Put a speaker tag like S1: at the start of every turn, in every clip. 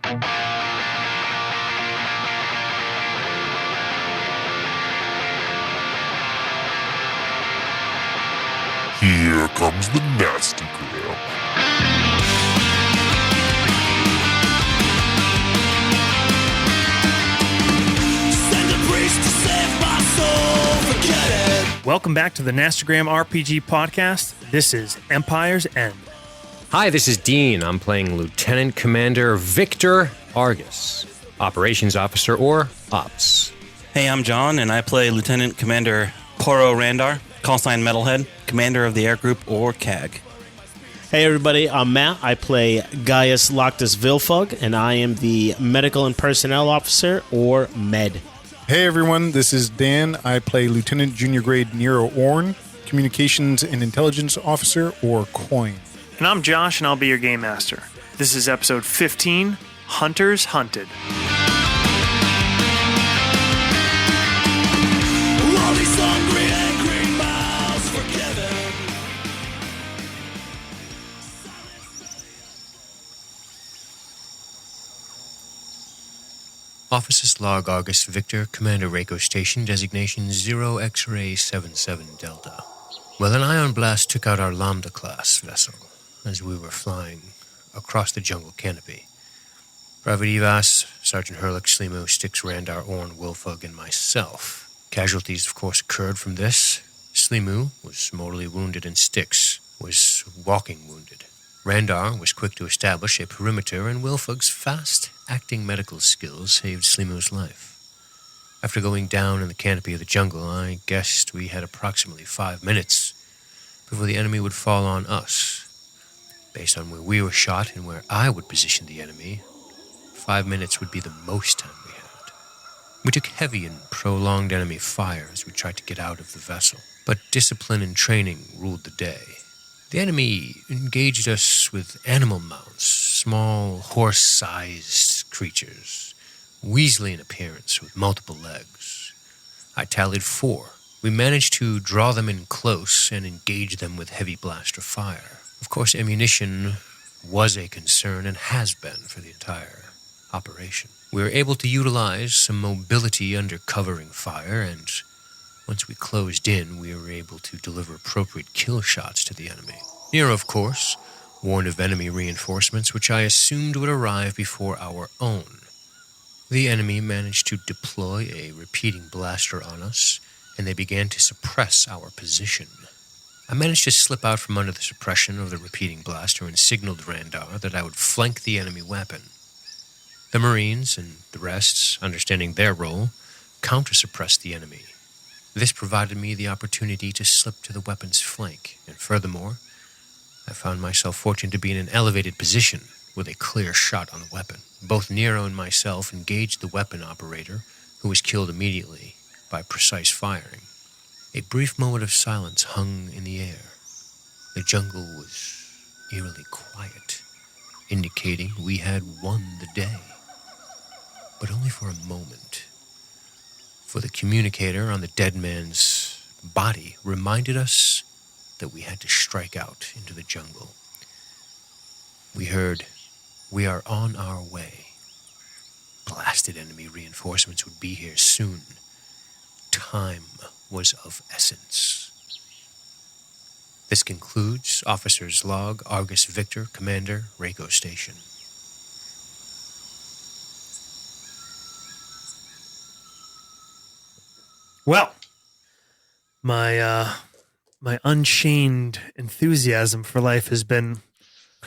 S1: Here comes the Nastygram.
S2: Send a priest to save my soul, forget it.
S3: Welcome back to the Nastygram RPG podcast. This is Empire's End.
S4: Hi, this is Dean. I'm playing Lieutenant Commander Victor Argus, Operations Officer or Ops.
S5: Hey, I'm John, and I play Lieutenant Commander Poro Randar, callsign Metalhead, Commander of the Air Group, or CAG.
S6: Hey everybody, I'm Matt. I play Gaius Loctus Vilfug, and I am the Medical and Personnel Officer, or MED.
S7: Hey everyone, this is Dan. I play Lieutenant Junior Grade Nero Orn, Communications and Intelligence Officer, or COIN.
S3: And I'm Josh, and I'll be your Game Master. This is episode 15, Hunters Hunted.
S2: All these hungry, angry mouths, forget it.
S4: Offices Log Argus Victor, Commander Reiko Station, designation 0 X-Ray 77 Delta. Well, an ion blast took out our Lambda-class vessel as we were flying across the jungle canopy. Private Evas, Sergeant Herlick, Slimo, Styx, Randar, Orn, Wilfug, and myself. Casualties, of course, occurred from this. Slimu was mortally wounded and Styx was walking wounded. Randar was quick to establish a perimeter, and Wilfug's fast-acting medical skills saved Slimu's life. After going down in the canopy of the jungle, I guessed we had approximately 5 minutes before the enemy would fall on us. Based on where we were shot and where I would position the enemy, 5 minutes would be the most time we had. We took heavy and prolonged enemy fire as we tried to get out of the vessel, but discipline and training ruled the day. The enemy engaged us with animal mounts, small horse-sized creatures, weaselly in appearance with multiple legs. I tallied 4. We managed to draw them in close and engage them with heavy blaster fire. Of course, ammunition was a concern and has been for the entire operation. We were able to utilize some mobility under covering fire, and once we closed in, we were able to deliver appropriate kill shots to the enemy. Nero, of course, warned of enemy reinforcements, which I assumed would arrive before our own. The enemy managed to deploy a repeating blaster on us, and they began to suppress our position. I managed to slip out from under the suppression of the repeating blaster and signaled Randar that I would flank the enemy weapon. The Marines and the rest, understanding their role, counter-suppressed the enemy. This provided me the opportunity to slip to the weapon's flank, and furthermore, I found myself fortunate to be in an elevated position with a clear shot on the weapon. Both Nero and myself engaged the weapon operator, who was killed immediately by precise firing. A brief moment of silence hung in the air. The jungle was eerily quiet, indicating we had won the day. But only for a moment. For the communicator on the dead man's body reminded us that we had to strike out into the jungle. We heard, "We are on our way." Blasted enemy reinforcements would be here soon. Time was of essence. This concludes Officer's Log, Argus Victor, Commander, Reiko Station.
S3: Well, my unchained enthusiasm for life has been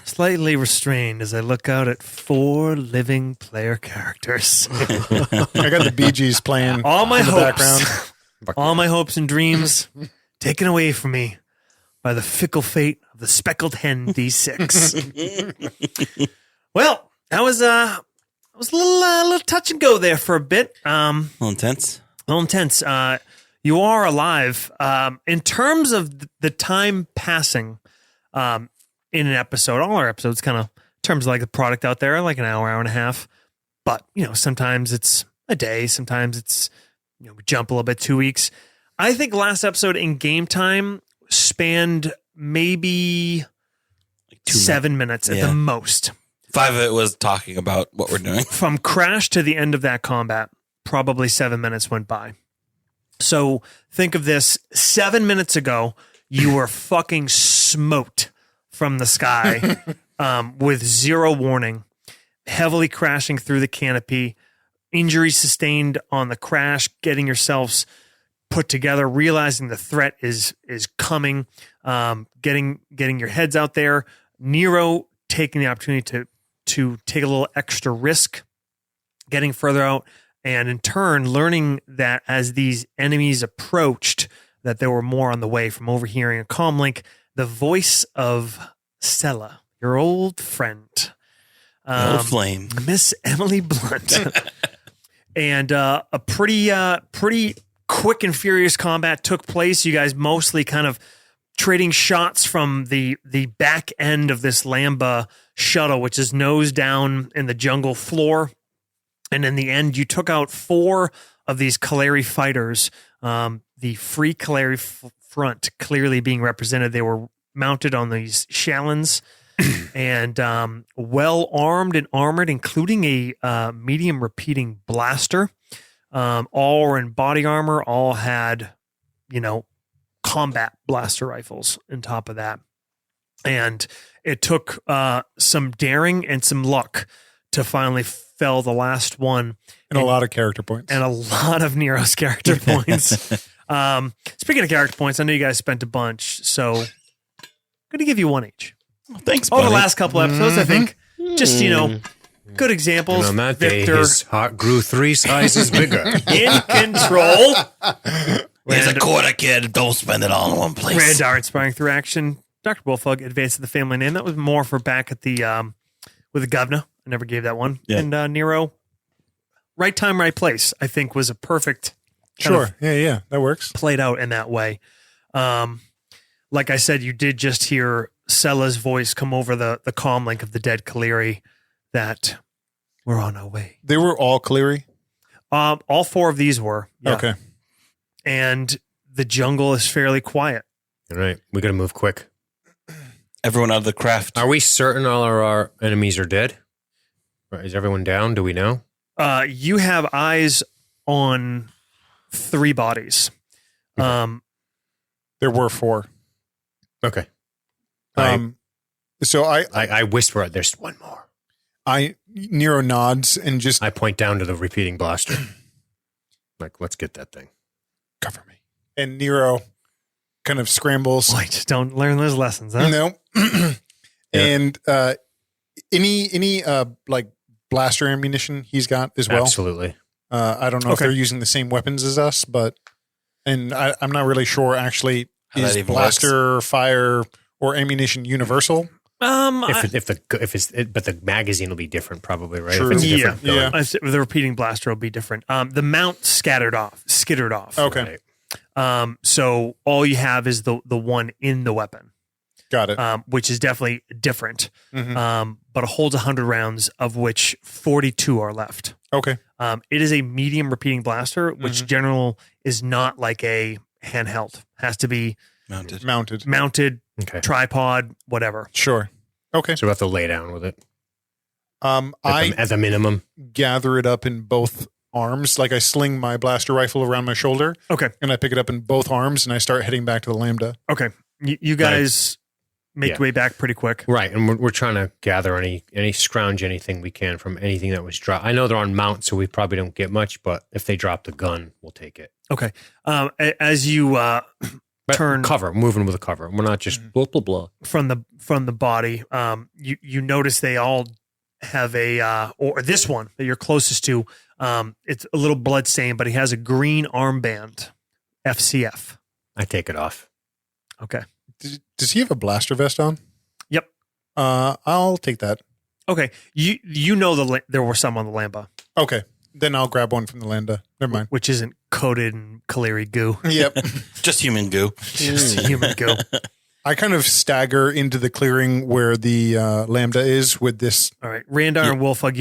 S3: slightly restrained as I look out at 4 living player characters.
S7: I got the Bee Gees playing
S3: All my
S7: in the
S3: hopes,
S7: background.
S3: all my hopes and dreams taken away from me by the fickle fate of the speckled hen D6. Well, that was a little touch and go there for a bit.
S5: A little intense.
S3: A little intense. You are alive. In terms of the time passing in an episode, all our episodes kind of, in terms of like the product out there, like an hour and a half. But, sometimes it's a day. Sometimes it's, we jump a little bit, 2 weeks. I think last episode in game time spanned maybe like 7 minutes at the most.
S5: 5 of it was talking about what we're doing.
S3: From crash to the end of that combat, probably 7 minutes went by. So think of this: 7 minutes ago, you were fucking smoked from the sky with zero warning, heavily crashing through the canopy, injuries sustained on the crash, getting yourselves put together, realizing the threat is coming, getting your heads out there. Nero taking the opportunity to take a little extra risk, getting further out, and in turn learning that as these enemies approached, that there were more on the way. From overhearing a comlink, the voice of Sella, your old friend,
S5: Old flame.
S3: Miss Emily Blunt, and a pretty quick and furious combat took place. You guys mostly kind of trading shots from the back end of this Lambda shuttle, which is nose down in the jungle floor. And in the end, you took out 4 of these Kaleri fighters. The Free Kaleri Front clearly being represented. They were mounted on these Shallons and well armed and armored, including a medium repeating blaster. All were in body armor. All had, combat blaster rifles on top of that. And it took some daring and some luck to finally fell the last one.
S7: And a lot of character points.
S3: And a lot of Nero's character points. Speaking of character points, I know you guys spent a bunch, so I'm going to give you 1 each.
S5: Thanks,
S3: Over
S5: buddy.
S3: the last couple episodes, I think. Just, good examples.
S4: And on that
S3: Victor
S4: day, his heart grew 3 sizes bigger.
S3: in control.
S5: Here's a quarter, kid. Don't spend it all in one place.
S3: Randar inspiring through action. Dr. Bullfug advanced to the family name. That was more for back at the with the governor. I never gave that one.
S5: Yeah.
S3: And Nero, right time, right place, I think was a perfect kind
S7: Sure.
S3: of
S7: Yeah, that works.
S3: played out in that way. Like I said, you did just hear Sella's voice come over the comm link of the dead Kaleri that we're on our way.
S7: They were all Kaleri?
S3: All 4 of these were. Yeah.
S7: Okay.
S3: And the jungle is fairly quiet.
S4: All right, we got to move quick.
S5: Everyone out of the craft.
S4: Are we certain all our enemies are dead? Or is everyone down? Do we know?
S3: You have eyes on 3 bodies.
S7: There were 4.
S4: Okay.
S7: So
S4: I whisper, there's one more.
S7: Nero nods and just
S4: I point down to the repeating blaster. Like, let's get that thing.
S7: cover me. And Nero kind of scrambles.
S3: Boy, just don't learn those lessons, huh?
S7: No. And any like blaster ammunition he's got as well.
S4: Absolutely.
S7: I don't know if
S3: Okay.
S7: they're using the same weapons as us, but I'm not really sure actually.
S5: How that
S7: Is
S5: even
S7: blaster fire or ammunition universal?
S4: But the magazine will be different, probably, right?
S7: True.
S4: If it's a
S3: Yeah,
S4: different gun.
S7: yeah.
S3: The repeating blaster will be different. The mount skittered off.
S7: Okay.
S4: Right.
S3: So all you have is the one in the weapon,
S7: Got it.
S3: which is definitely different.
S7: Mhm.
S3: But it holds 100 rounds, of which 42 are left.
S7: Okay.
S3: It is a medium repeating blaster, which general is not like a handheld. Has to be
S5: Mounted.
S7: Mounted.
S4: Okay.
S3: tripod, whatever.
S7: Sure. Okay.
S4: So we have to lay down with it
S7: I
S4: at the minimum.
S7: gather it up in both arms. Like I sling my blaster rifle around my shoulder
S3: Okay.
S7: and I pick it up in both arms and I start heading back to the Lambda.
S3: Okay. You guys make
S4: Yeah.
S3: your way back pretty quick.
S4: Right, and we're trying to gather any scrounge anything we can from anything that was dropped. I know they're on mount, so we probably don't get much, but if they drop the gun, we'll take it.
S3: Okay. As you
S4: But
S3: turn
S4: cover, moving with a cover. We're not just blah blah blah.
S3: from the body, you notice they all have or this one that you're closest to, it's a little bloodstained, but he has a green armband, FCF.
S4: I take it off.
S3: Okay.
S7: Does he have a blaster vest on?
S3: Yep.
S7: I'll take that.
S3: Okay. You know there were some on the Lamba,
S7: Okay. Then I'll grab one from the Lambda. Never mind.
S3: which isn't coated in Kaleri goo.
S7: Yep.
S5: Just human goo.
S3: Just human goo.
S7: I kind of stagger into the clearing where the Lambda is with this.
S3: All right. Randar and Wolfug,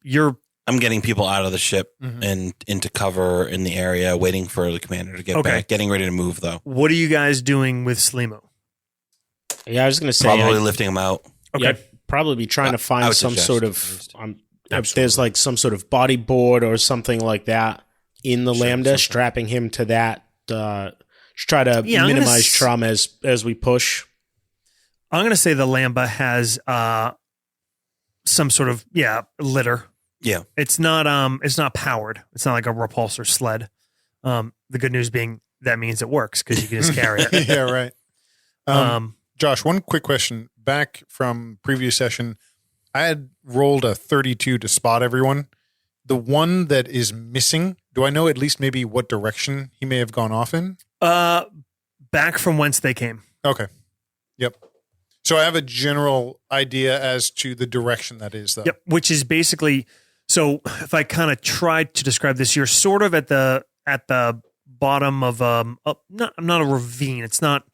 S3: you're
S5: I'm getting people out of the ship
S3: Mm-hmm.
S5: and into cover in the area, waiting for the commander to get
S3: Okay.
S5: back. Getting ready to move, though.
S3: what are you guys doing with Slimo?
S6: Yeah, I was going to say,
S5: Probably lifting him out.
S3: Okay.
S6: yeah, probably be trying to
S5: I
S6: find
S5: would
S6: some
S5: suggest
S6: sort of if there's like some sort of bodyboard or something like that in the Lambda, strapping him to that. Try to minimize trauma as we push.
S3: I'm going to say the Lambda has some sort of litter.
S5: Yeah.
S3: It's not powered. It's not like a repulsor sled. The good news being that means it works because you can just carry it.
S7: Yeah, right. Josh, one quick question. Back from previous session, I had rolled a 32 to spot everyone. The one that is missing, do I know at least maybe what direction he may have gone off in?
S3: Back from whence they came.
S7: Okay. Yep. So I have a general idea as to the direction that is, though.
S3: Yep. Which is basically, so if I kind of tried to describe this, you're sort of at the bottom of not a ravine. It's not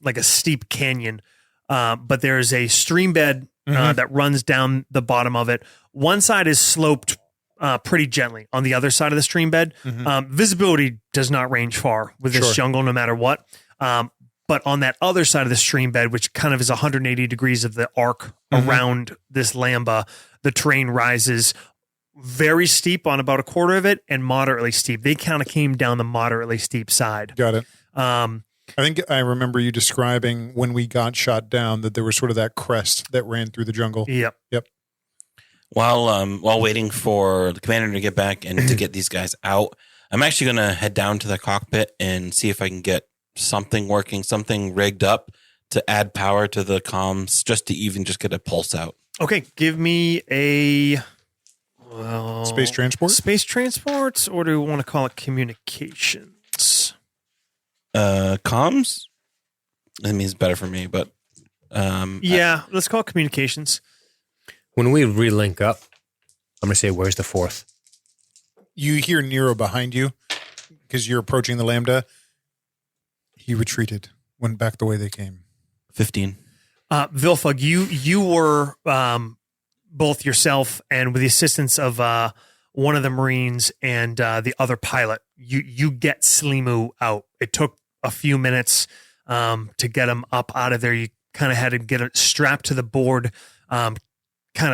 S3: like a steep canyon, but there's a stream bed that runs down the bottom of it. One side is sloped pretty gently. On the other side of the stream bed, visibility does not range far with this jungle, no matter what. But on that other side of the stream bed, which kind of is 180 degrees of the arc around this Lambda, the terrain rises very steep on about a quarter of it and moderately steep. They kind of came down the moderately steep side.
S7: Got it. I think I remember you describing when we got shot down that there was sort of that crest that ran through the jungle.
S3: Yep.
S5: While waiting for the commander to get back and to get these guys out, I'm actually going to head down to the cockpit and see if I can get something working, something rigged up to add power to the comms, just to even just get a pulse out.
S3: Okay, give me a
S7: Space transport?
S3: Space transports, or do we want to call it communications?
S5: Comms? That means better for me, but
S3: let's call it communications.
S4: When we relink up, I'm going to say, where's the fourth?
S7: You hear Nero behind you because you're approaching the Lambda. He retreated, went back the way they came.
S5: 15.
S3: Vilfug, you were both yourself and with the assistance of one of the Marines and the other pilot, you get Slimu out. It took a few minutes to get him up out of there. You kind of had to get it strapped to the board, kind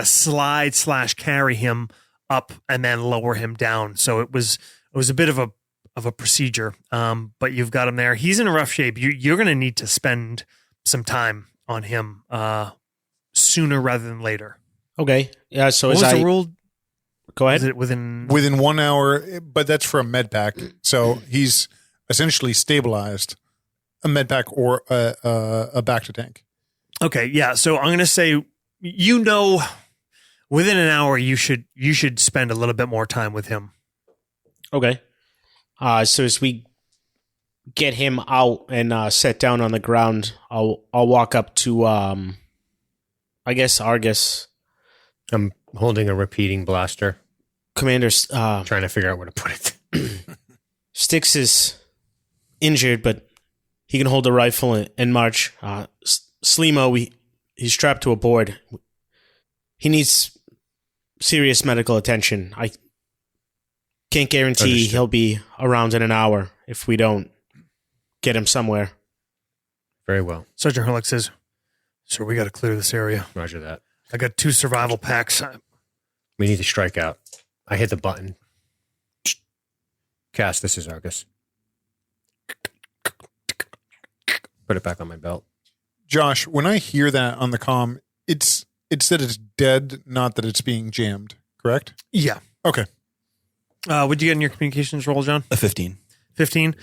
S3: of slide/carry him up and then lower him down. So it was a bit of a procedure, but you've got him there. He's in a rough shape. You're going to need to spend some time on him sooner rather than later.
S6: Okay. Yeah. So
S3: What was the rule?
S6: Go ahead.
S3: Is it within
S7: 1 hour, but that's for a med pack. So he's essentially stabilized a med pack or a back to tank.
S3: Okay, yeah. So I'm going to say, within an hour, you should spend a little bit more time with him.
S6: Okay. So as we get him out and set down on the ground, I'll walk up to I guess Argus.
S4: I'm holding a repeating blaster,
S6: Commander.
S4: trying to figure out where to put it.
S6: Styx is injured, but he can hold a rifle and march. Slimo, he's strapped to a board. He needs serious medical attention. I can't guarantee
S4: Understood.
S6: he'll be around in an hour if we don't get him somewhere.
S4: Very well.
S3: Sergeant Herlick says, "Sir, we got to clear this area.
S4: Roger that.
S3: I got 2 survival packs."
S4: We need to strike out. I hit the button. Cass, this is Argus. Put it back on my belt.
S7: Josh, when I hear that on the comm, it's that it's dead, not that it's being jammed, correct?
S3: Yeah.
S7: Okay.
S3: What'd you get in your communications roll, John?
S5: A 15.
S3: 15.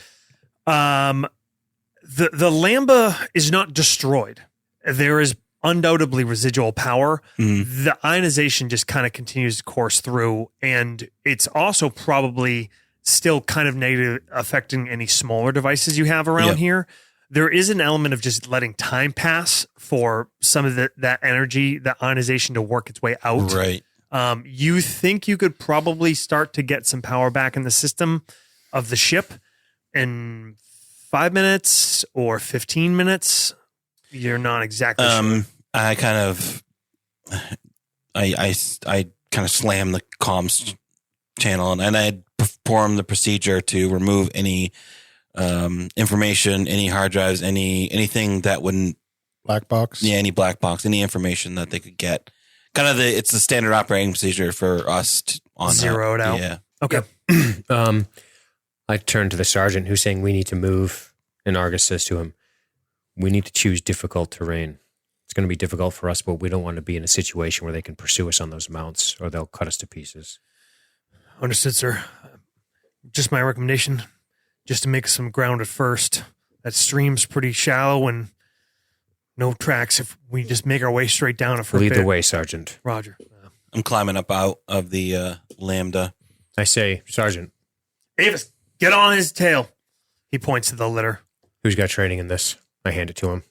S3: The Lambda is not destroyed. There is undoubtedly residual power. The ionization just kind of continues to course through, and it's also probably still kind of negative affecting any smaller devices you have around here. There is an element of just letting time pass for some of that energy, that ionization to work its way out.
S5: Right.
S3: You think you could probably start to get some power back in the system of the ship in 5 minutes or 15 minutes. You're not exactly sure.
S5: I kind of slam the comms channel and I perform the procedure to remove any information, any hard drives, anything that wouldn't
S7: Black box.
S5: Yeah, any black box, any information that they could get. Kind of it's the standard operating procedure for us on
S3: Zero it out.
S5: Yeah.
S3: Okay.
S4: I turn to the sergeant who's saying we need to move, and Argus says to him, we need to choose difficult terrain. It's going to be difficult for us, but we don't want to be in a situation where they can pursue us on those mounts or they'll cut us to pieces.
S3: Understood, sir. Just my recommendation, just to make some ground at first. That stream's pretty shallow and no tracks. If we just make our way straight down it for a
S4: Lead
S3: bit.
S4: the way, Sergeant.
S3: Roger.
S5: I'm climbing up out of the Lambda.
S4: I say, Sergeant,
S3: Avis, get on his tail. He points to the litter.
S4: who's got training in this? I hand it to him.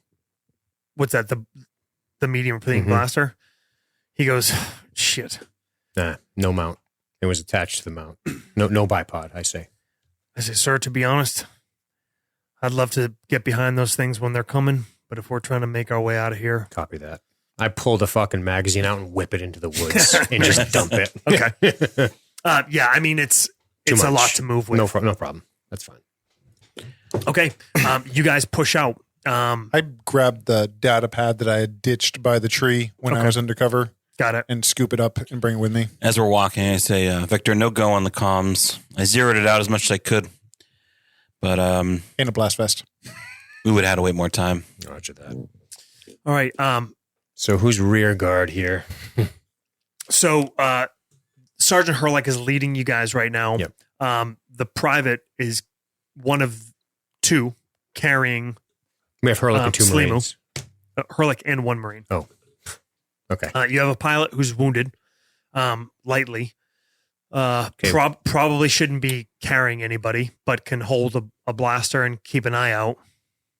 S3: What's that? The medium repeating blaster? He goes, shit.
S4: Nah, no mount. It was attached to the mount. No bipod, I say.
S3: I say, sir, to be honest, I'd love to get behind those things when they're coming, but if we're trying to make our way out of here.
S4: Copy that. I pull the fucking magazine out and whip it into the woods and just dump it.
S3: Okay. Yeah, I mean, it's a
S4: much.
S3: lot to move with.
S4: No problem. That's fine.
S3: Okay. You guys push out.
S7: I grabbed the data pad that I had ditched by the tree when I was undercover
S3: Got it.
S7: and scoop it up and bring it with me.
S5: As we're walking, I say, Victor, no go on the comms. I zeroed it out as much as I could, but
S7: In a blast vest.
S5: we would have had to wait more time.
S4: Roger that.
S3: All right.
S4: So who's rear guard here?
S3: So Sergeant Herlick is leading you guys right now.
S4: Yep.
S3: The private is one of two carrying
S4: We have Herlick and two
S3: Slimu.
S4: Marines.
S3: Herlick and one Marine.
S4: Oh, okay.
S3: You have a pilot who's wounded lightly. Probably shouldn't be carrying anybody, but can hold a blaster and keep an eye out.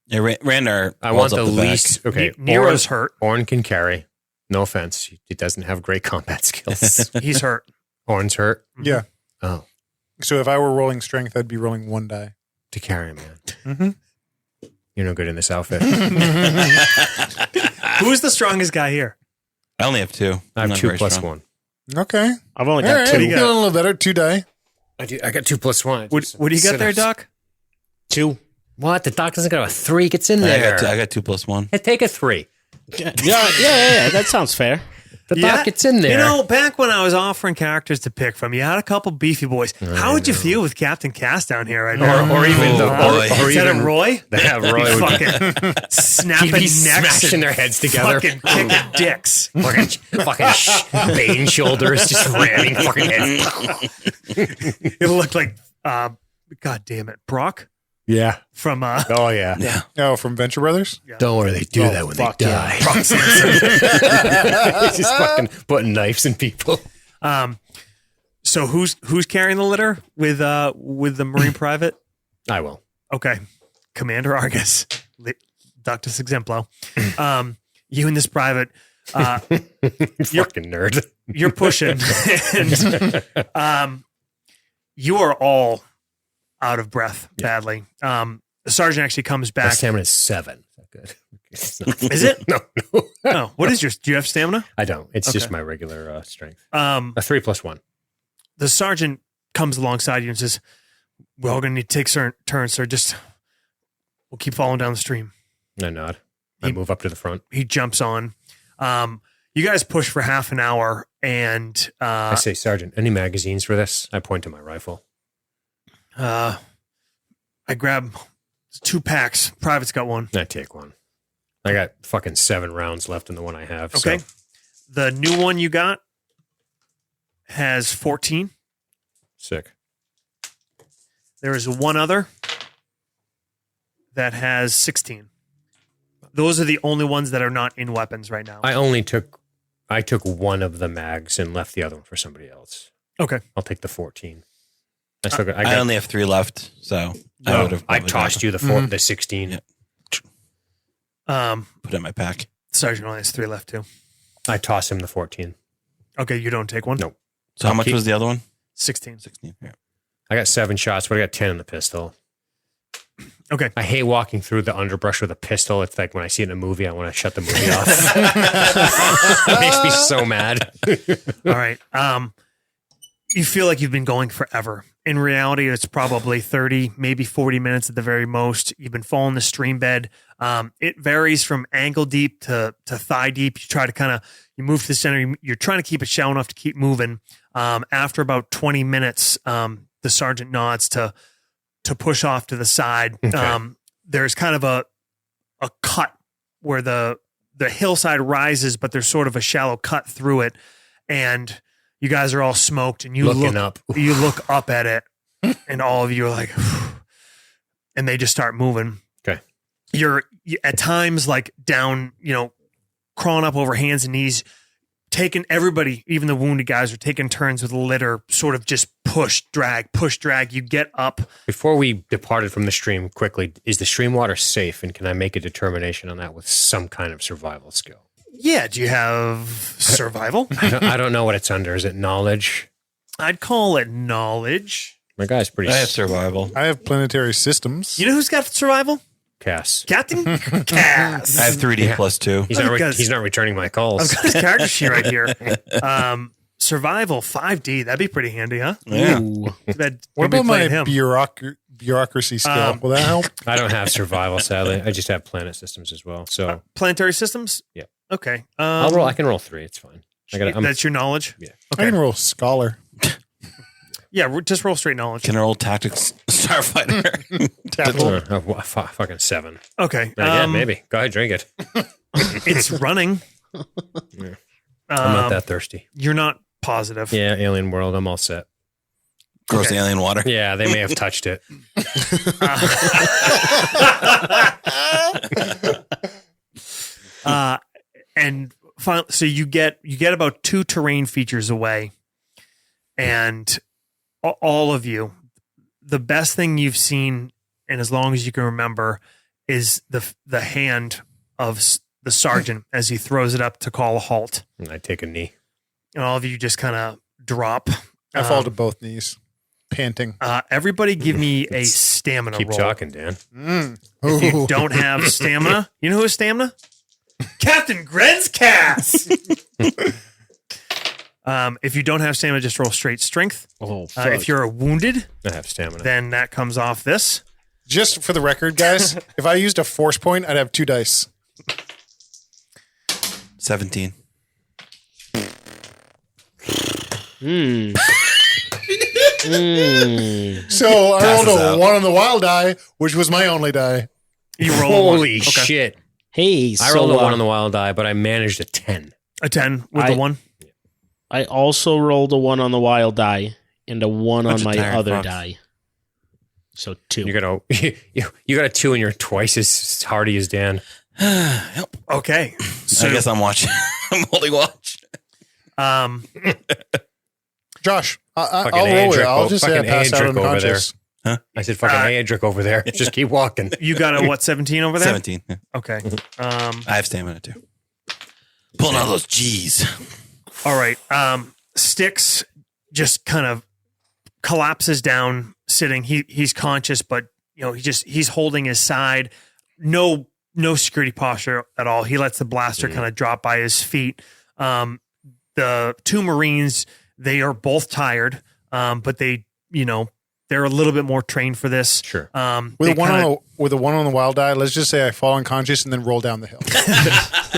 S5: Yeah, Randar
S4: I want
S5: holds up
S4: the
S5: back.
S4: least. Okay,
S3: Nero's hurt.
S4: Orn can carry. No offense. He doesn't have great combat skills.
S3: He's hurt.
S4: Orn's hurt.
S7: Yeah.
S4: Oh,
S7: So if I were rolling strength, I'd be rolling one die.
S4: to carry him, man.
S7: Mm-hmm.
S4: You're no good in this outfit.
S3: Who's the strongest guy here?
S5: I only have two.
S4: I
S5: I'm
S4: have
S5: not
S4: 2
S5: very
S4: plus
S5: strong.
S4: 1.
S7: Okay.
S6: I've only
S7: All
S6: got
S7: right.
S6: two.
S7: Feeling a little better. 2 die.
S4: I got 2 plus 1.
S3: What do you got there, Doc?
S6: Two.
S4: What? The doc doesn't got a 3. Gets in
S5: I
S4: there.
S5: got 2 plus 1.
S4: Hey, take a 3.
S6: Yeah. That sounds fair.
S4: The doc gets in there.
S3: You know, back when I was offering characters to pick from, you had a couple beefy boys. How would you feel with Captain Cass down here right now?
S4: or even the
S5: boy.
S3: Is that a Roy?
S4: Yeah, Roy
S3: He'd
S4: would
S3: fucking snapping
S4: He'd be
S3: necks
S4: smashing
S3: and
S4: their heads together.
S3: fucking kicking dicks.
S4: fucking Bane shoulders just ramming fucking heads.
S3: It looked like, God damn it, Brock
S4: Yeah.
S3: from
S4: Oh, yeah.
S5: Yeah.
S7: Oh, from Venture Brothers?
S4: Don't worry, they do
S6: Oh,
S4: that when they
S6: fuck yeah.
S4: die. Just fucking putting knives in people.
S3: So who's carrying the litter with the Marine private?
S4: I will.
S3: Okay, Commander Argus, Dr. Exemplo. You and this private,
S4: Fucking nerd.
S3: you're pushing, and you are all out of breath badly. The sergeant actually comes
S4: My
S3: back.
S4: stamina is 7. Is that good? It's not-
S3: Is it?
S4: No.
S3: Oh, what is yours? Do you have stamina?
S4: I don't. It's just
S3: Okay.
S4: my regular strength.
S3: Um,
S4: A 3 plus 1.
S3: the sergeant comes alongside you and says, "We're all going to need to take certain turns, sir. Just we'll keep following down the stream."
S4: I nod. I move up to the front.
S3: He jumps on. You guys push for half an hour, and
S4: I say, Sergeant, any magazines for this? I point to my rifle.
S3: I grab 2 packs. Private's got one.
S4: I take one. I got fucking 7 rounds left in the one I have.
S3: Okay.
S4: So
S3: The new one you got has 14.
S4: sick.
S3: There is one other that has 16. Those are the only ones that are not in weapons right now.
S4: I took one of the mags and left the other one for somebody else.
S3: Okay.
S4: I'll take the 14. I still got.
S5: I only have 3 left, so I would have.
S4: I tossed you the 16.
S5: Yeah.
S3: Um,
S5: Put it in my pack.
S3: Sergeant only has 3 left too.
S4: I toss him the 14.
S3: Okay, you don't take one?
S4: Nope.
S5: So how much was the other one?
S3: 16.
S5: 16. Yeah.
S4: I got 7 shots, but I got 10 in the pistol.
S3: Okay.
S4: I hate walking through the underbrush with a pistol. It's like when I see it in a movie, I want to shut the movie off. It makes me so mad.
S3: All right. you feel like you've been going forever. In reality, it's probably 30, maybe 40 minutes at the very most. You've been following the stream bed. It varies from ankle deep to thigh deep. You try to you move to the center. You're trying to keep it shallow enough to keep moving. After about 20 minutes, the sergeant nods to push off to the side.
S4: Okay.
S3: There's kind of a cut where the hillside rises, but there's sort of a shallow cut through it. And you guys are all smoked, and you
S4: Looking
S3: look
S4: up.
S3: You look up at it, and all of you are like, and they just start moving.
S4: Okay.
S3: You're at times like down, crawling up over hands and knees, taking everybody, even the wounded guys, are taking turns with the litter, sort of just push, drag. You get up.
S4: Before we departed from the stream quickly, is the stream water safe, and can I make a determination on that with some kind of survival skill?
S3: Yeah. Do you have survival?
S4: I don't know what it's under. Is it knowledge?
S3: I'd call it knowledge.
S4: My guy's pretty
S5: I have survival.
S7: I have planetary systems.
S3: You know who's got survival?
S4: Cass.
S3: Captain Cass.
S5: I have 3D plus 2.
S4: He's not,
S3: Because-
S4: he's not returning my calls.
S3: I've got his character sheet right here. Survival 5D. That'd be pretty handy, huh?
S5: Yeah.
S6: Ooh.
S3: Too bad
S7: What
S3: nobody
S7: about my
S3: played him.
S7: bureaucracy skill? Will that help?
S4: I don't have survival, sadly. I just have planet systems as well. So
S3: Planetary systems?
S4: Yeah.
S3: Okay.
S4: I'll roll. I can roll 3. It's fine.
S3: That's your knowledge?
S4: Yeah.
S7: I can roll scholar.
S3: Yeah, just roll straight knowledge.
S5: Can I roll tactics starfighter?
S4: Fucking 7.
S3: Okay.
S4: Yeah, maybe. Go ahead, drink it.
S3: It's running.
S4: I'm not that thirsty.
S3: You're not positive.
S4: Yeah, alien world. I'm all set.
S5: Gross
S3: Okay.
S5: alien water.
S4: Yeah, they may have touched it.
S3: And finally, so you get about 2 terrain features away, and all of you, the best thing you've seen, and as long as you can remember, is the hand of the sergeant as he throws it up to call a halt,
S4: And I take a knee.
S3: and all of you just kind of drop.
S7: I fall to both knees, panting.
S3: Everybody, give me a stamina
S4: Keep
S3: roll.
S4: talking, Dan.
S3: If you don't have stamina, you know who has stamina? Captain Grenzcast. If you don't have stamina, just roll straight strength.
S6: Oh,
S3: If you're wounded,
S4: I have stamina.
S3: then that comes off this.
S7: Just for the record, guys, if I used a force point, I'd have 2 dice.
S5: 17.
S7: So I
S5: Passes
S7: rolled a
S5: out.
S7: 1 on the wild die, which was my only die.
S3: You roll a one.
S4: Holy
S3: Okay.
S4: shit.
S6: Hey,
S4: I rolled a 1 on the wild die, but I managed a 10.
S3: A 10 with
S6: I-
S3: the 1.
S6: I also rolled a 1 on the wild die and a 1
S5: Bunch
S6: on
S5: of
S6: my
S5: tired
S6: other
S5: fucks.
S6: die. So 2.
S4: You got a you got a 2 and you're twice as hardy as Dan.
S3: Okay. So,
S5: I guess I'm watching. I'm holding watch.
S7: Josh, I'll
S4: Fucking
S7: roll it.
S4: Andrick
S7: I'll just say I
S4: fucking
S7: passed out
S4: Andrick over
S7: unconscious.
S4: I said fucking Andrick over there. Just keep walking.
S3: you got a what, 17 over there?
S5: 17. Yeah.
S3: Okay.
S5: I have stamina too. Pulling all those G's.
S3: All right. Styx just kind of collapses down, sitting. He's conscious, but he's holding his side. No security posture at all. He lets the blaster kind of drop by his feet. The 2 Marines, they are both tired, but they're a little bit more trained for this.
S4: Sure.
S7: With
S3: they
S7: a 1
S3: kinda-
S7: with a 1 on the wild die, let's just say I fall unconscious and then roll down the hill.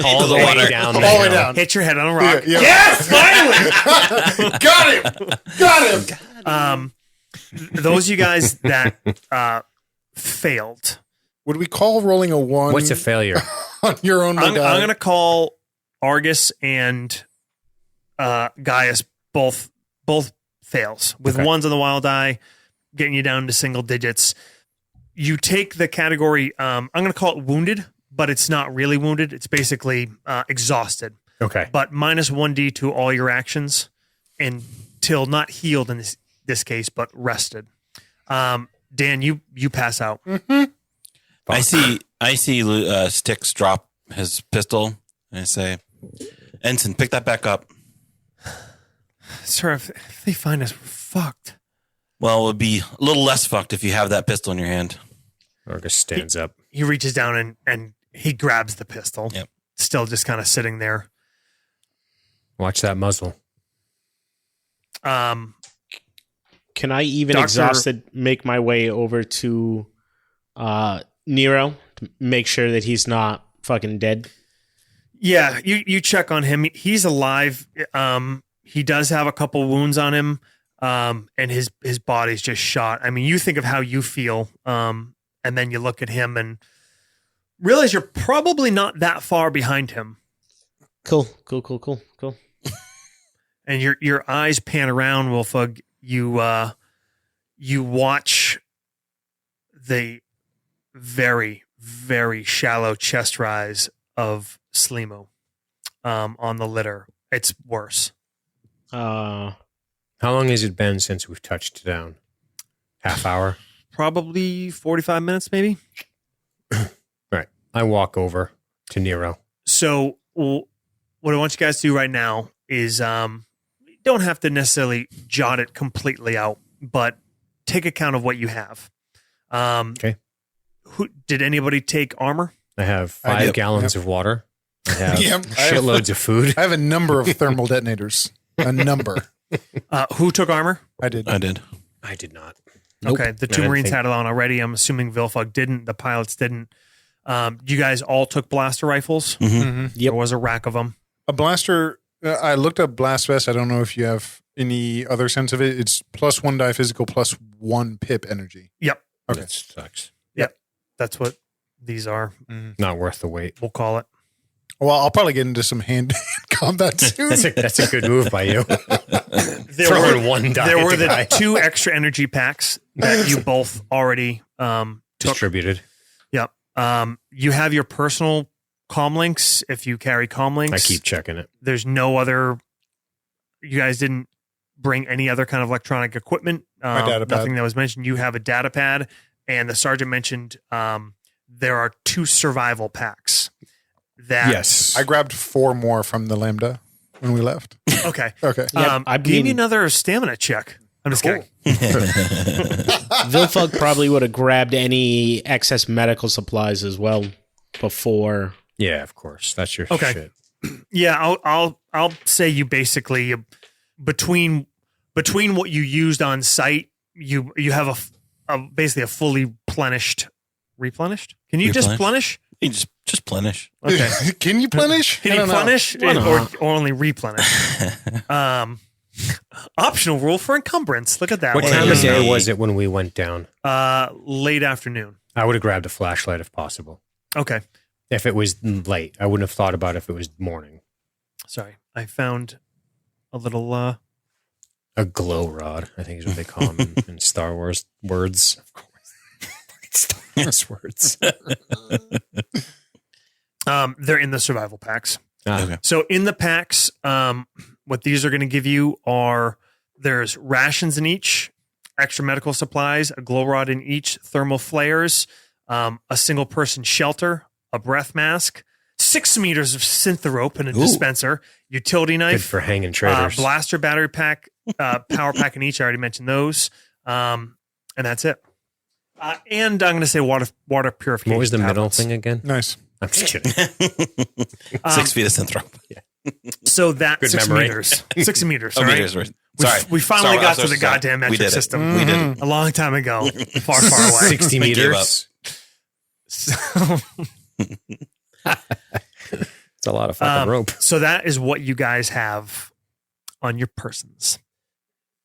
S4: All the way down
S7: All
S4: the
S7: the way
S4: hill.
S7: down.
S3: hit your head on a rock.
S7: Yeah.
S3: Yes, finally.
S7: Got him.
S3: Those you guys that failed.
S7: Would we call rolling a 1
S4: What's a failure?
S7: on your own
S3: I'm
S7: die?
S3: going to call Argus and Gaius both fails with
S4: Okay.
S3: 1s on the wild die, getting you down to single digits. You take the category. I'm going to call it wounded, but it's not really wounded. It's basically exhausted.
S4: Okay.
S3: But minus 1d to all your actions until not healed in this case, but rested. Dan, you pass out.
S5: I see Styx drop his pistol and I say, Ensign, pick that back up.
S3: Sir, if they find us, we're fucked.
S5: Well, it would be a little less fucked if you have that pistol in your hand.
S4: Argus stands up.
S3: He reaches down and he grabs the pistol.
S5: Yep.
S3: Still just kind of sitting there.
S4: Watch that muzzle.
S6: Can I, even
S3: Doctor-
S6: exhausted, make my way over to Nero to make sure that he's not fucking dead?
S3: Yeah, you check on him. He's alive. He does have a couple wounds on him, and his body's just shot. I mean, you think of how you feel, and then you look at him and realize you're probably not that far behind him.
S6: Cool.
S3: And your eyes pan around, Wolfug. You watch the very, very shallow chest rise of Slimo on the litter. It's worse.
S6: Uh,
S4: How long has it been since we've touched down? Half hour?
S3: Probably 45 minutes, maybe.
S4: Right. I walk over to Nero.
S3: So what I want you guys to do right now is you don't have to necessarily jot it completely out, but take account of what you have.
S4: Okay.
S3: Did anybody take armor?
S4: I have
S7: I
S4: 5
S7: did.
S4: gallons of water. I have
S7: Yep. I have-
S4: shitloads of food.
S7: I have a number of thermal detonators. A number.
S3: Who took armor?
S7: I did.
S5: I did.
S4: I did not.
S3: Okay, the
S4: I
S3: 2
S4: didn't
S3: Marines
S4: think-
S3: had it on already. I'm assuming Vilfug didn't. The pilots didn't. You guys all took blaster rifles.
S7: Mhm.
S3: There was a rack of them.
S7: A blaster. I looked up blast vest. I don't know if you have any other sense of it. It's +1 die physical, +1 pip energy.
S3: Yep,
S7: Okay.
S4: That sucks.
S3: that's what these are.
S4: Not worth the wait.
S3: We'll call it.
S7: Well, I'll probably get into some hand combat soon.
S4: That's a good move by you.
S3: There
S4: Throwing
S3: were,
S4: one die
S3: there
S4: at
S3: were
S4: the guy.
S3: the 2 extra energy packs that you both already took.
S4: Distributed.
S3: Yep. You have your personal comm links if you carry comm links.
S4: I keep checking it.
S3: There's no other. You guys didn't bring any other kind of electronic equipment.
S7: My data pad.
S3: Nothing that was mentioned. You have a data pad, and the sergeant mentioned there are 2 survival packs. That
S4: Yes.
S7: I grabbed 4 more from the Lambda when we left.
S3: Okay.
S7: Okay.
S6: Yep, I
S3: give me
S6: mean-
S3: another stamina check. I'm just kidding.
S6: Vilfug probably would have grabbed any excess medical supplies as well before.
S4: Yeah, of course. That's your
S3: Okay.
S4: shit.
S3: Yeah, I'll say you basically between what you used on site, you have basically a fully replenished. Can you just plenish?
S5: You just plenish.
S3: Okay.
S7: Can you plenish?
S3: Can
S7: I
S3: you
S7: don't know.
S3: plenish
S6: Why not?
S3: or only replenish? Optional rule for encumbrance. Look at that.
S4: What
S3: one.
S4: time of day
S5: Hey.
S4: was it when we went down?
S3: Late afternoon.
S4: I would have grabbed a flashlight if possible.
S3: Okay.
S4: If it was late, I wouldn't have thought about it if it was morning.
S3: Sorry. I found a little
S4: A glow rod, I think is what they call them in Star Wars words. Of course. Star Wars words.
S3: they're in the survival packs.
S5: Okay.
S3: So in the packs, what these are going to give you are there's rations in each, extra medical supplies, a glow rod in each, thermal flares, a single person shelter, a breath mask, 6 meters of synthrope and a dispenser, utility
S4: Good
S3: knife,
S4: for hanging traders.
S3: blaster battery pack, power pack in each. I already mentioned those. And that's it. And I'm going to say water purification.
S4: What was the middle
S3: tablets.
S4: thing again?
S7: Nice.
S4: I'm just kidding.
S5: 6 feet of synthrope.
S3: So that's
S4: Good
S3: 6
S4: memory.
S3: meters. 6 meters.
S5: Oh,
S3: all right?
S5: meters. Right.
S3: We-
S5: Sorry.
S3: we finally
S5: Sorry,
S3: got
S5: I'm
S3: to the
S5: sorry.
S3: goddamn
S5: We
S3: metric
S5: did it.
S3: system.
S5: We did it.
S3: A long time ago. Far, far away.
S4: 60
S5: I gave
S4: meters.
S3: So,
S4: It's a lot of fucking rope.
S3: so that is what you guys have on your persons.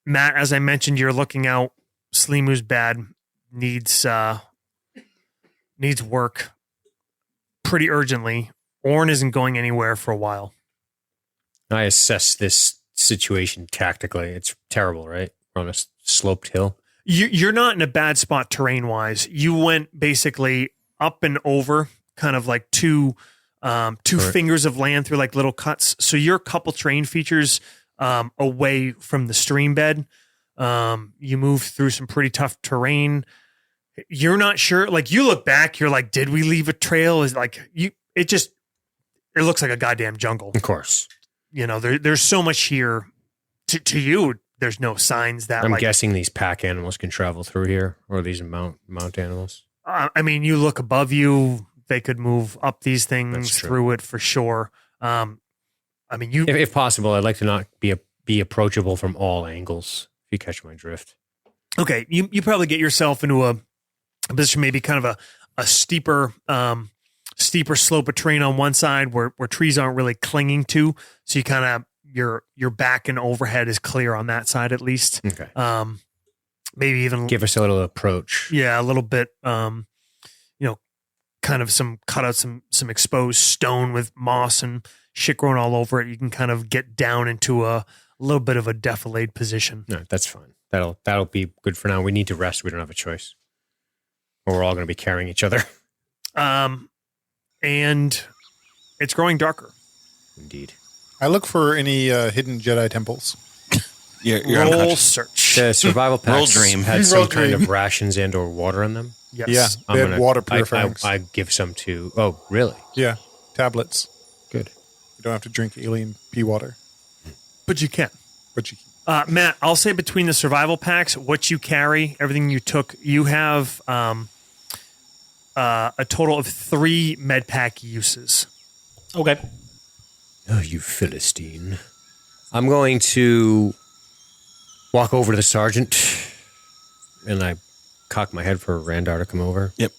S3: Matt, as I mentioned, you're looking out. Slimu's bad. Needs work pretty urgently. Orn isn't going anywhere for a while.
S4: I assess this situation tactically. It's terrible, right? We're on a sloped hill.
S3: You're not in a bad spot terrain wise. You went basically up and over, kind of like two fingers of land through like little cuts. So you're a couple terrain features away from the stream bed. You move through some pretty tough terrain. You're not sure. Like you look back, you're like, did we leave a trail? Is like you. It looks like a goddamn jungle.
S4: Of course.
S3: You know, there's so much here. To you, there's no signs that
S4: I'm
S3: like.
S4: guessing these pack animals can travel through here, or these mount animals.
S3: I mean, you look above you; they could move up these things
S4: That's true.
S3: through it for sure. I mean, you
S4: If possible, I'd like to not be approachable from all angles. If you catch my drift.
S3: Okay, you probably get yourself into a position, maybe kind of a steeper slope of terrain on one side where trees aren't really clinging to. So you kind of your back and overhead is clear on that side at least.
S4: Okay.
S3: Maybe even
S4: Give us a little approach.
S3: yeah, a little bit. Kind of cut out some exposed stone with moss and shit growing all over it. You can kind of get down into a little bit of a defilade position.
S4: No, that's fine. That'll be good for now. We need to rest. We don't have a choice. Or we're all going to be carrying each other.
S3: And it's growing darker.
S4: Indeed.
S7: I look for any hidden Jedi temples.
S5: You're
S3: Roll
S5: unconscious.
S3: search.
S4: The survival
S5: Roll
S4: packs
S5: dream.
S4: had
S7: Roll
S4: some kind
S7: dream.
S4: of rations and or water in them.
S3: Yes.
S7: Yeah, they had water
S4: I
S7: purifying.
S4: give some to... Oh, really?
S7: Yeah, tablets.
S4: Good.
S7: You don't have to drink alien pea water,
S3: But you can.
S7: but you
S3: Matt, I'll say between the survival packs, what you carry, everything you took, you have a total of 3 med pack uses.
S6: Okay.
S4: Oh, you Philistine. I'm going to walk over to the sergeant, and I cock my head for Randar to come over.
S5: Yep.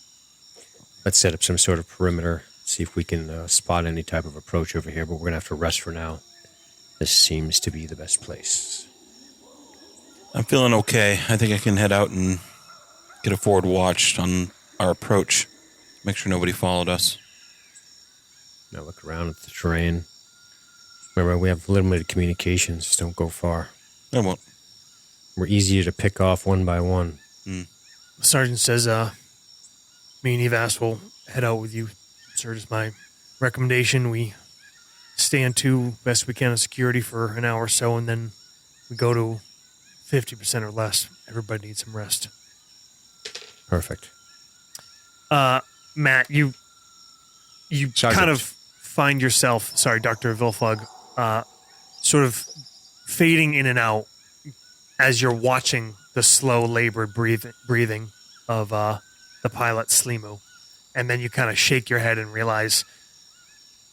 S4: Let's set up some sort of perimeter, see if we can spot any type of approach over here, but we're going to have to rest for now. This seems to be the best place.
S5: I'm feeling okay. I think I can head out and get a forward watch on our approach. Make sure nobody followed us.
S4: Now look around at the terrain. Remember, we have limited communications. Just don't go far.
S5: I won't.
S4: We're easier to pick off one by one.
S3: The sergeant says, me and Evas will head out with you, sir. Is my recommendation. We stand to best we can of security for an hour or so, and then we go to 50% or less. Everybody needs some rest.
S4: Perfect.
S3: Matt, you
S4: Sergeant.
S3: kind of find yourself, sorry, Dr. Vilflug, sort of fading in and out as you're watching the slow, labored breathing of the pilot, Slimu. And then you kind of shake your head and realize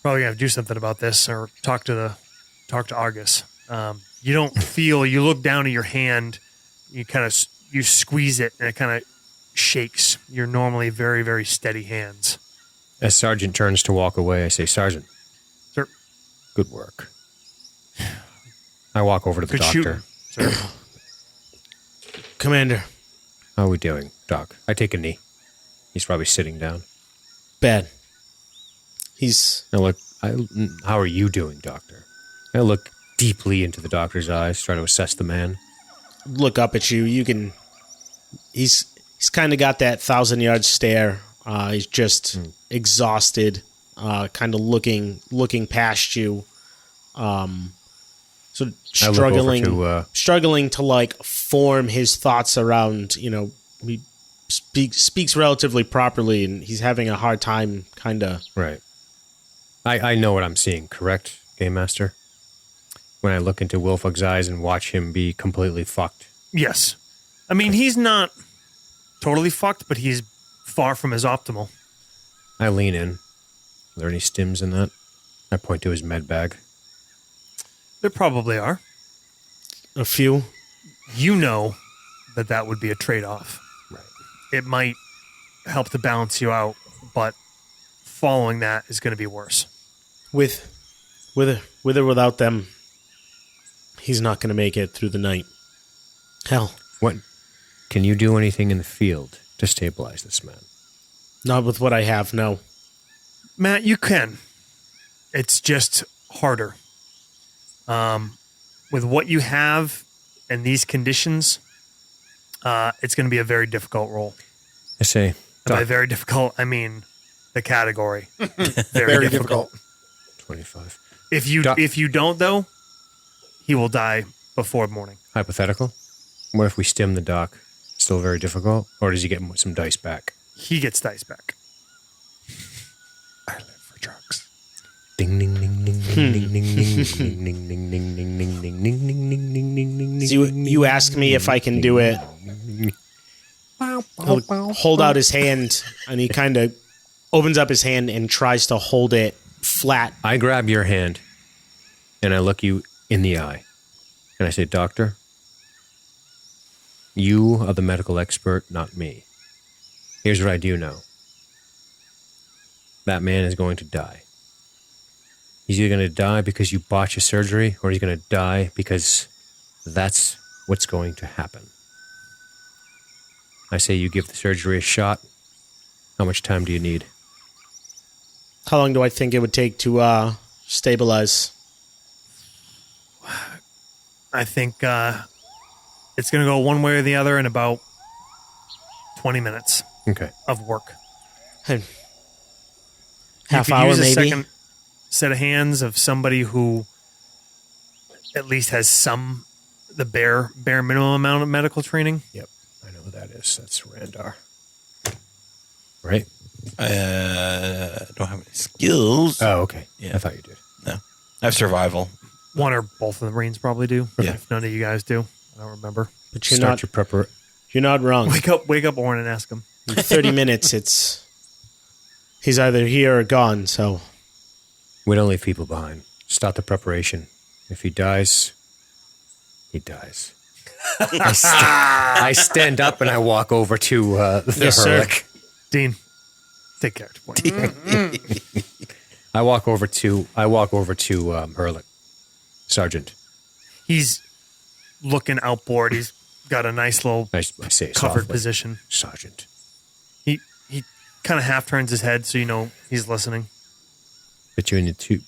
S3: probably gonna have to do something about this or talk to Argus. You don't feel, you look down at your hand, you squeeze it and it kind of shakes your normally very, very steady hands.
S4: As Sergeant turns to walk away, I say, Sergeant.
S3: Sir.
S4: Good work. I walk over to the
S3: Good
S4: doctor.
S3: shooting, sir.
S6: Commander,
S4: How are we doing, Doc? I take a knee. He's probably sitting down.
S6: bad. He's
S4: Now look, how are you doing, Doctor? I look deeply into the doctor's eyes, try to assess the man.
S6: look up at you. You can. He's kind of got that 1,000-yard stare. He's just exhausted. Kind of looking past you. So
S4: I look over to,
S6: struggling to like form his thoughts around. He speaks relatively properly, and he's having a hard time. Kind of.
S4: right. I know what I'm seeing, correct, Game Master? When I look into Wilfug's eyes and watch him be completely fucked.
S3: Yes. I mean, he's not totally fucked, but he's far from his optimal.
S4: I lean in. Are there any stims in that? I point to his med bag.
S3: There probably are.
S6: A few.
S3: You know that would be a trade-off.
S4: Right.
S3: It might help to balance you out, but following that is going to be worse.
S6: With or without them, he's not going to make it through the night. Hell,
S4: What? Can you do anything in the field to stabilize this man?
S6: not with what I have. No.
S3: Matt, you can. It's just harder. With what you have and these conditions, it's going to be a very difficult role.
S4: I say,
S3: And by
S4: Doc,
S3: very difficult, I mean the category.
S7: very difficult.
S4: 25.
S3: If you
S4: Doc-
S3: don't, though, he will die before morning.
S4: Hypothetical? What if we stim the doc? Still very difficult? Or does he get some dice back?
S3: He gets dice back.
S7: I live for drugs.
S4: Ding ding ding ding ding ding ding ding ding ding ding ding ding ding ding ding ding ding ding ding.
S6: So you ask me if I can do it. He'll hold out his hand, and he kind of opens up his hand and tries to hold it flat.
S4: I grab your hand and I look you in the eye and I say, Doctor, You are the medical expert, not me. Here's what I do know. That man is going to die. He's either going to die because you botch a surgery, or he's going to die because that's what's going to happen. I say you give the surgery a shot. How much time do you need?
S6: How long do I think it would take to stabilize?
S3: I think it's going to go one way or the other in about 20 minutes
S4: Okay.
S3: of work.
S6: Half
S3: You could
S6: hour,
S3: use a
S6: maybe.
S3: second set of hands of somebody who at least has the bare minimum amount of medical training.
S4: Yep. I know who that is. That's Randar. Right?
S5: I don't have any skills.
S4: Oh, okay.
S5: Yeah.
S4: I thought you did.
S5: No. I have survival.
S3: One or both of the Marines probably do.
S5: Yeah.
S3: If none of you guys do, I don't remember.
S6: But you're
S4: Start
S6: not.
S4: your prepper.
S6: You're not wrong.
S3: Wake up, Orin, and ask him.
S6: In 30 minutes, he's either here or gone. So
S4: We don't leave people behind. Start the preparation. If he dies, he dies. I stand up and I walk over to the
S6: Yes, sir.
S4: Hurlick.
S3: Dean, take character point.
S4: I walk over to Hurlick. Sergeant.
S3: He's looking outboard. He's got a nice little
S4: I say it
S3: covered
S4: softly.
S3: position.
S4: Sergeant.
S3: He kind of half turns his head so you know he's listening.
S4: Between the two.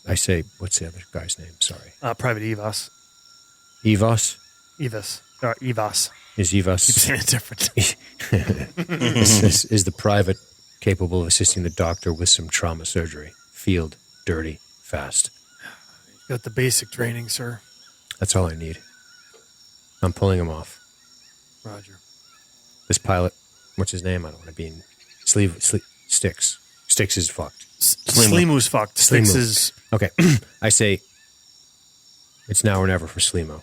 S4: I say, what's the other guy's name? Sorry.
S3: Private Evas.
S4: Evos?
S3: Evas. Or Evas.
S4: Is
S3: Keep
S4: Evos
S3: saying it different.
S4: is the private capable of assisting the doctor with some trauma surgery? Field, dirty, fast.
S3: Got the basic training, sir.
S4: That's all I need. I'm pulling him off.
S3: Roger.
S4: This pilot, what's his name? I don't want to be in. Sticks. Sticks is fucked.
S3: Slimu's fucked. Sticks
S4: Slimu.
S3: is
S4: Okay. I say, it's now or never for Slimo.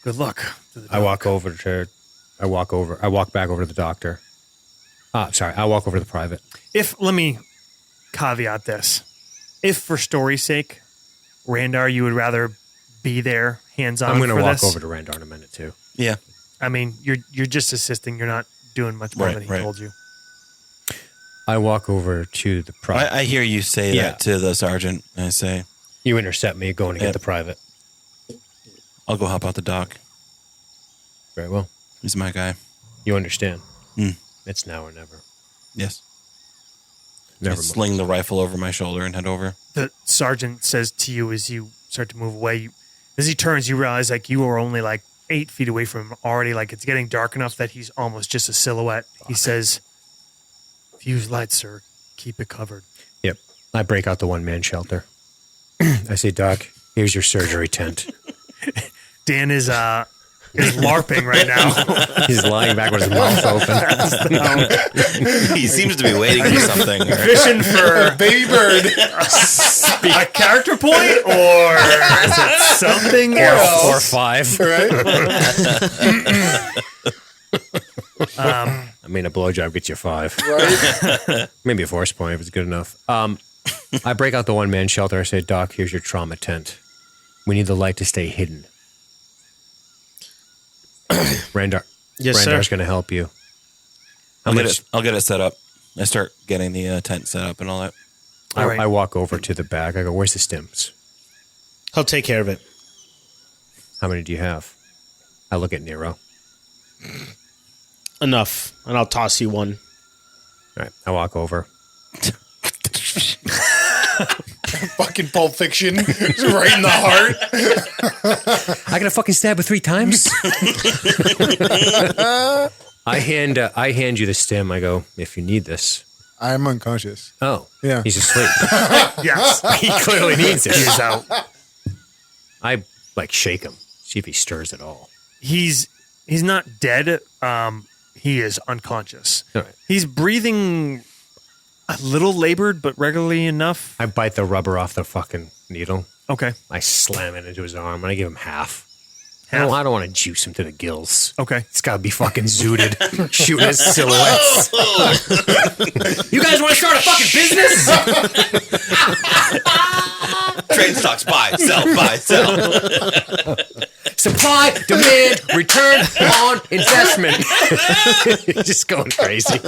S3: good luck. To the
S4: I walk back over to the doctor. I walk over to the private.
S3: Let me caveat this. If for story's sake, Randar, you would rather be there hands-on
S4: I'm going to
S3: for
S4: walk
S3: this,
S4: over to Randar in a minute too.
S5: Yeah.
S3: I mean, you're just assisting. You're not doing much more
S5: Right,
S3: than he
S5: right.
S3: told you.
S4: I walk over to the private.
S5: I hear you say
S4: Yeah.
S5: that to the sergeant. I say,
S4: You intercept me going to get
S5: Yep.
S4: the private.
S5: I'll go help out the doc.
S4: Very well.
S5: He's my guy.
S4: You understand.
S5: Mm.
S4: It's now or never.
S5: Yes.
S4: Never
S5: I
S4: mind.
S5: sling the rifle over my shoulder and head over.
S3: The sergeant says to you as you start to move away, as he turns, you realize like you are only like 8 feet away from him already. Like it's getting dark enough that he's almost just a silhouette. He says, "Fuse lights, sir. Keep it covered."
S4: Yep. I break out the one-man shelter. I say, Doc, here's your surgery tent.
S3: Dan is LARPing right now.
S4: He's lying back with his mouth open.
S5: He seems to be waiting for something. Or,
S3: Fishing for
S7: Baby bird.
S3: a character point, or is it something else?
S4: Or 5.
S7: Right?
S4: I mean, a blowjob gets you 5.
S7: Right?
S4: Maybe a force point if it's good enough. I break out the one-man shelter. I say, Doc, here's your trauma tent. We need the light to stay hidden. Randar's
S6: Yes, sir.
S4: going to help you. How
S5: I'll
S4: much?
S5: get it set up. I start getting the tent set up and all that.
S4: I,
S3: All right.
S4: I walk over to the back. I go, where's the stims?
S6: He'll take care of it.
S4: How many do you have? I look at Nero.
S6: Enough, and I'll toss you one.
S4: All right, I walk over.
S7: Fucking Pulp Fiction. Right in the heart.
S4: I got a fucking stab with 3 times. I hand you the stem. I go, if you need this.
S7: I'm unconscious.
S4: Oh,
S7: Yeah.
S4: he's asleep.
S3: Yes,
S4: He clearly needs it.
S3: he's out.
S4: I shake him, see if he stirs at all.
S3: He's not dead. He is unconscious.
S4: All right.
S3: He's breathing a little labored, but regularly enough.
S4: I bite the rubber off the fucking needle.
S3: Okay.
S4: I slam it into his arm, and I give him half.
S3: Half?
S4: I don't want to juice him to the gills.
S3: Okay.
S4: It's got to be fucking zooted, shooting his silhouettes. You guys want to start a fucking business?
S5: Trade stocks, buy, sell, buy, sell.
S4: Supply, demand, return on investment. Just going crazy.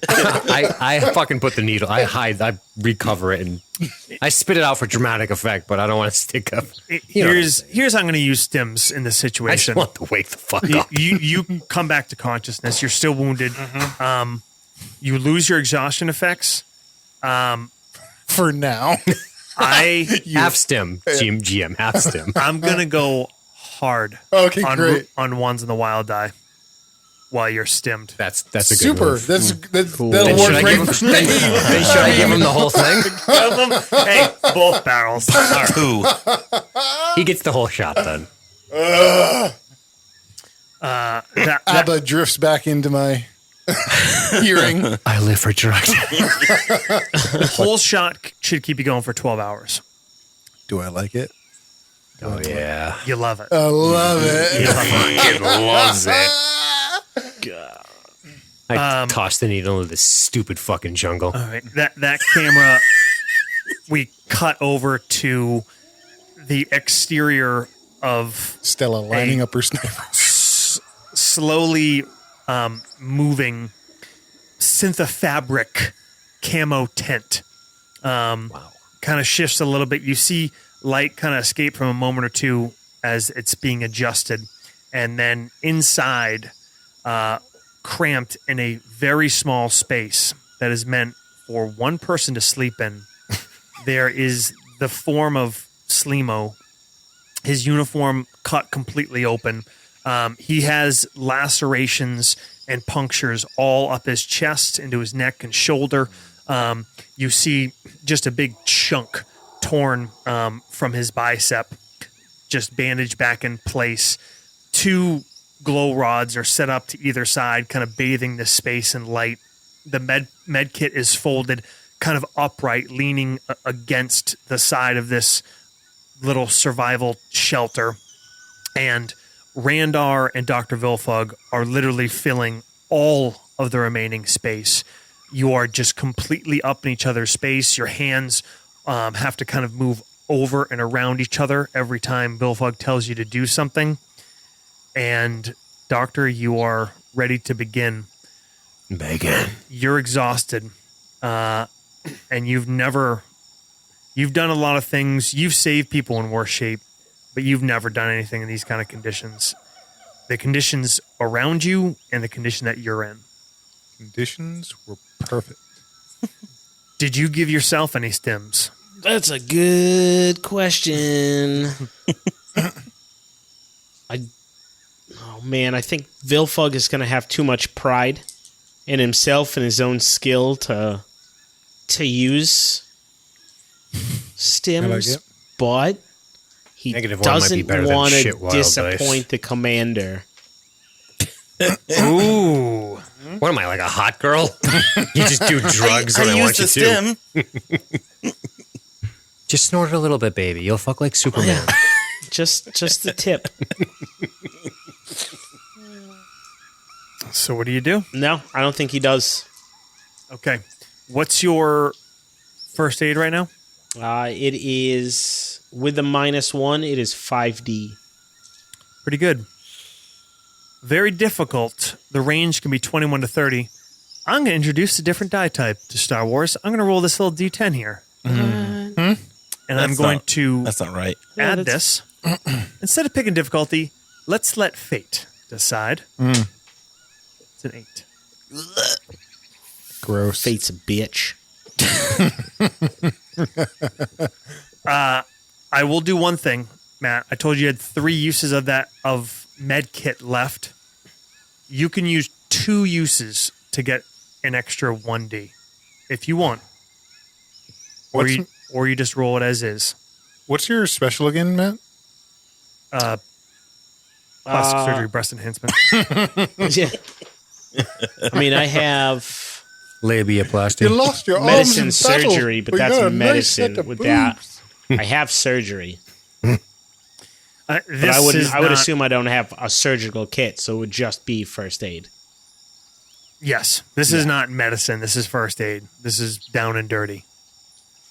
S4: I fucking put the needle. I hide. I recover it and I spit it out for dramatic effect, but I don't want to stick up.
S3: Here's how I'm going to use stims in this
S4: I
S3: situation.
S4: just want to wake the fuck
S3: you,
S4: up.
S3: you come back to consciousness. You're still wounded. You lose your exhaustion effects.
S7: For now.
S4: Half stem, GM, half stem.
S3: I'm gonna go hard
S7: Okay,
S3: on
S7: great.
S3: on ones in the wild die while you're stimmed.
S4: That's a good
S7: Super.
S4: move.
S7: That's
S4: Then
S7: that'll
S4: should
S7: work
S4: I
S7: great.
S4: give him, then should I give him the whole thing?
S3: Hey, both barrels. All right.
S5: Two.
S4: He gets the whole shot then.
S3: That-
S7: Abba drifts back into my hearing.
S4: I live for direct.
S3: whole shot should keep you going for 12 hours.
S7: Do I like it?
S4: Oh yeah,
S3: You love it.
S7: I love it.
S3: You love it.
S4: loves it. I tossed the needle into this stupid fucking jungle.
S3: All right. That camera, we cut over to the exterior of
S7: Stella lining up her sniper.
S3: slowly moving synthofabric camo tent. Kind of shifts a little bit. You see light kind of escape from a moment or two as it's being adjusted. And then inside, cramped in a very small space that is meant for one person to sleep in, there is the form of Slimo, his uniform cut completely open. He has lacerations and punctures all up his chest, into his neck and shoulder. You see just a big chunk torn from his bicep, just bandaged back in place. 2 glow rods are set up to either side, kind of bathing this space in light. The med kit is folded kind of upright, leaning against the side of this little survival shelter. And Randar and Dr. Vilfug are literally filling all of the remaining space. You are just completely up in each other's space. Your hands have to kind of move over and around each other every time Vilfug tells you to do something. And Doctor, you are ready to begin. You're exhausted. And you've done a lot of things. You've saved people in worse shape, but you've never done anything in these kind of conditions. The conditions around you and the condition that you're in.
S7: Conditions were perfect.
S3: Did you give yourself any stims?
S6: That's a good question. I think Vilfug is going to have too much pride in himself and his own skill to use stims,
S7: I like it.
S6: but he
S4: Negative one might be
S6: doesn't
S4: better than
S6: want
S4: shit
S6: to
S4: wild dice.
S6: disappoint the commander.
S3: Ooh.
S4: What am I, like a hot girl? You just do drugs when I want you
S5: used
S4: to.
S5: the stim.
S4: Just snort a little bit, baby. You'll fuck like Superman.
S6: Just the tip.
S3: So what do you do?
S6: No, I don't think he does.
S3: Okay. What's your first aid right now?
S6: It is, with the -1, it is 5D.
S3: Pretty good. Very difficult. The range can be 21 to 30. I'm going to introduce a different die type to Star Wars. I'm going to roll this little D10 here. And I'm going to
S5: That's not right.
S3: add this. Instead of picking difficulty, let's let fate decide. It's an 8.
S7: Gross.
S6: Fate's a bitch.
S3: I will do one thing, Matt. I told you had 3 uses of med kit left. You can use 2 uses to get an extra 1D if you want. Or you just roll it as is.
S7: What's your special again, Matt?
S3: Plastic surgery, breast enhancement.
S6: Yeah. I mean, I have
S4: Labiaplasty.
S7: You lost your
S6: medicine
S7: arms in battle,
S6: surgery, but
S7: you
S6: that's
S7: got a nice set
S6: medicine.
S7: of
S6: With
S7: boobs.
S6: that, I have surgery. But
S3: This
S6: I would
S3: is not-
S6: assume I don't have a surgical kit, so it would just be first aid.
S3: Yes, this is not medicine. This is first aid. This is down and dirty.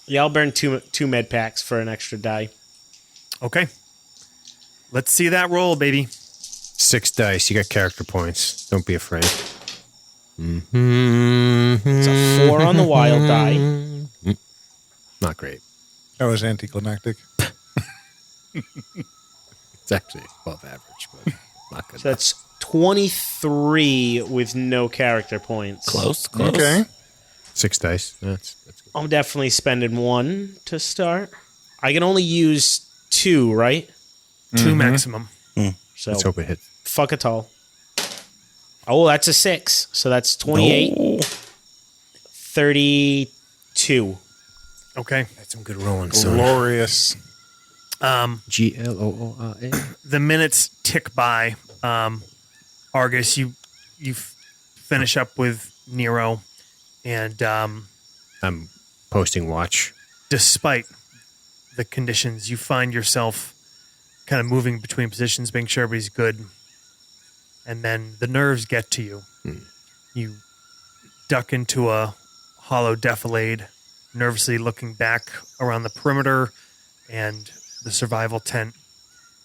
S6: Yeah, I'll burn two med packs for an extra die.
S3: Okay. Let's see that roll, baby.
S4: 6 dice. You got character points. Don't be afraid.
S6: It's a 4 on the wild die.
S4: Not great.
S7: That was anticlimactic.
S4: It's actually above average, but not good.
S6: So that's 23 with no character points.
S5: Close.
S7: Okay.
S4: 6 dice. That's good.
S6: I'm definitely spending 1 to start. I can only use 2, right?
S3: 2 maximum.
S6: So
S4: Let's hope it hits.
S6: fuck it all. Oh, that's a 6. So that's 28.
S5: No.
S6: 32.
S3: Okay.
S4: That's some good rolling, son.
S7: Glorious.
S4: GLOORA.
S3: The minutes tick by. Argus, you finish up with Nero, and
S4: I'm posting watch.
S3: despite the conditions, you find yourself kind of moving between positions, making sure everybody's good, and then the nerves get to you. You duck into a hollow defilade, nervously looking back around the perimeter and the survival tent,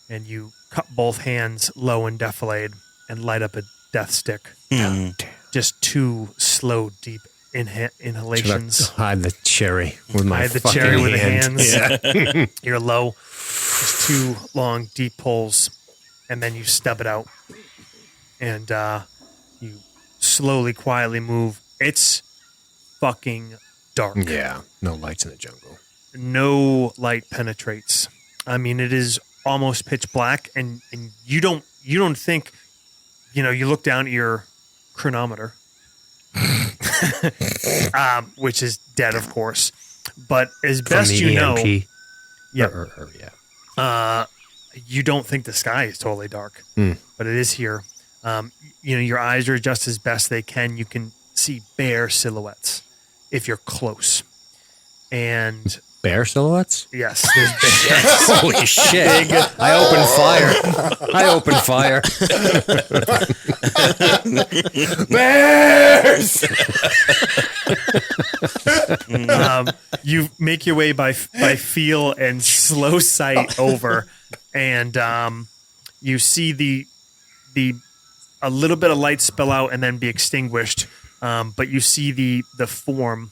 S3: and you cup both hands low in defilade and light up a death stick. Just 2 slow, deep inhalations.
S4: Hide the cherry with my
S3: Hide the
S4: fucking
S3: cherry with the
S4: hand.
S3: hands. You're low. Just 2 long, deep pulls, and then you stub it out. And you slowly, quietly move. It's fucking dark.
S4: Yeah, no lights in the jungle.
S3: No light penetrates. I mean, it is almost pitch black, and you don't think, you look down at your chronometer, which is dead, of course. But as best
S4: From the
S3: you know,
S4: EMP.
S3: yeah,
S4: Yeah.
S3: you don't think the sky is totally dark, but it is here. Your eyes are just as best they can. You can see bare silhouettes if you're close. And
S4: Bear silhouettes?
S3: yes, there's bears.
S4: Holy shit. I opened fire. Bears!
S3: You make your way by feel and slow sight over, and you see a little bit of light spill out and then be extinguished. But you see the form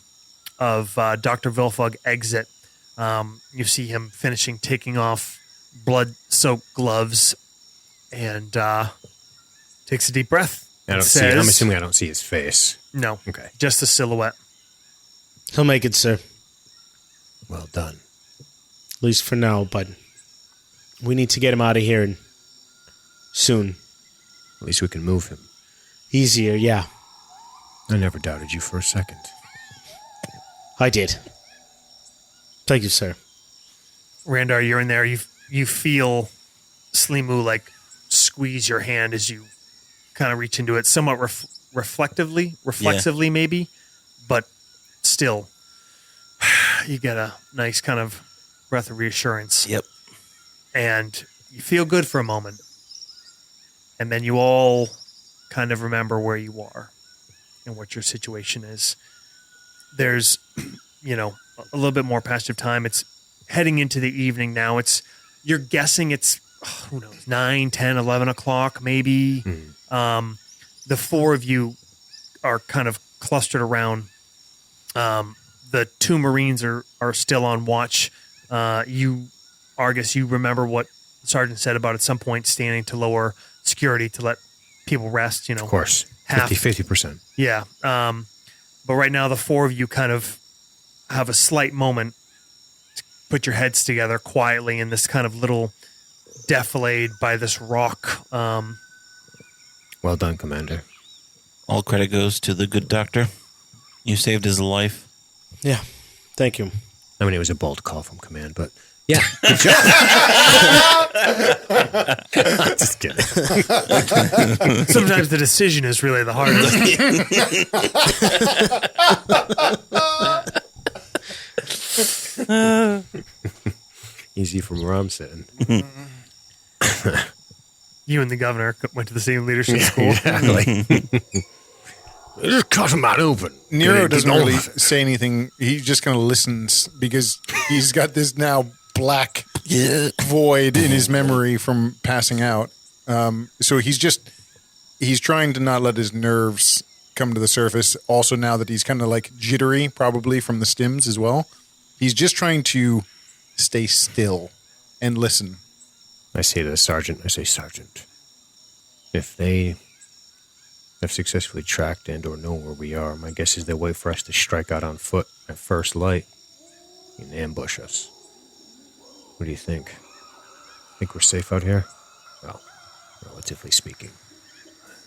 S3: of Dr. Vilfug exit. You see him taking off blood-soaked gloves, and takes a deep breath.
S4: I'm
S3: says,
S4: assuming I don't see his face.
S3: No,
S4: Okay.
S3: just a silhouette.
S6: He'll make it, sir.
S4: Well done.
S6: At least for now, but we need to get him out of here and soon.
S4: At least we can move him.
S6: Easier, yeah.
S4: I never doubted you for a second.
S6: I did. Thank you, sir.
S3: Randar, you're in there. You feel Slimu squeeze your hand as you kind of reach into it, somewhat reflexively maybe, but still, you get a nice kind of breath of reassurance.
S5: Yep.
S3: And you feel good for a moment, and then you all kind of remember where you are and what your situation is. There's, a little bit more past your time. It's heading into the evening now. You're guessing it's, who knows, 9, 10, 11 o'clock maybe. The 4 of you are kind of clustered around. The 2 Marines are still on watch. Argus, you remember what the Sergeant said about at some point standing to lower security to let people rest,
S4: Of course.
S3: half.
S4: 50%.
S3: Yeah. But right now, the 4 of you kind of have a slight moment to put your heads together quietly in this kind of little defilade by this rock.
S4: Well done, Commander.
S5: All credit goes to the good doctor. You saved his life.
S6: Yeah. Thank you.
S4: I mean, it was a bold call from command, but yeah. Good job. Just kidding.
S3: Sometimes the decision is really the hardest.
S4: Easy from where I'm sitting.
S3: You and the governor went to the same leadership school.
S4: Exactly. Just cut him out open.
S7: Nero
S4: Get
S7: doesn't
S4: on
S7: really
S4: with it.
S7: say anything. He just kind of listens because he's got this now black void in his memory from passing out. So he's trying to not let his nerves come to the surface. Also, now that he's kind of like jittery, probably from the stims as well, he's just trying to stay still and listen.
S4: I say to the sergeant, Sergeant, if they have successfully tracked and or know where we are, my guess is they'll wait for us to strike out on foot at first light and ambush us. What do you think? Think we're safe out here? Well, relatively speaking.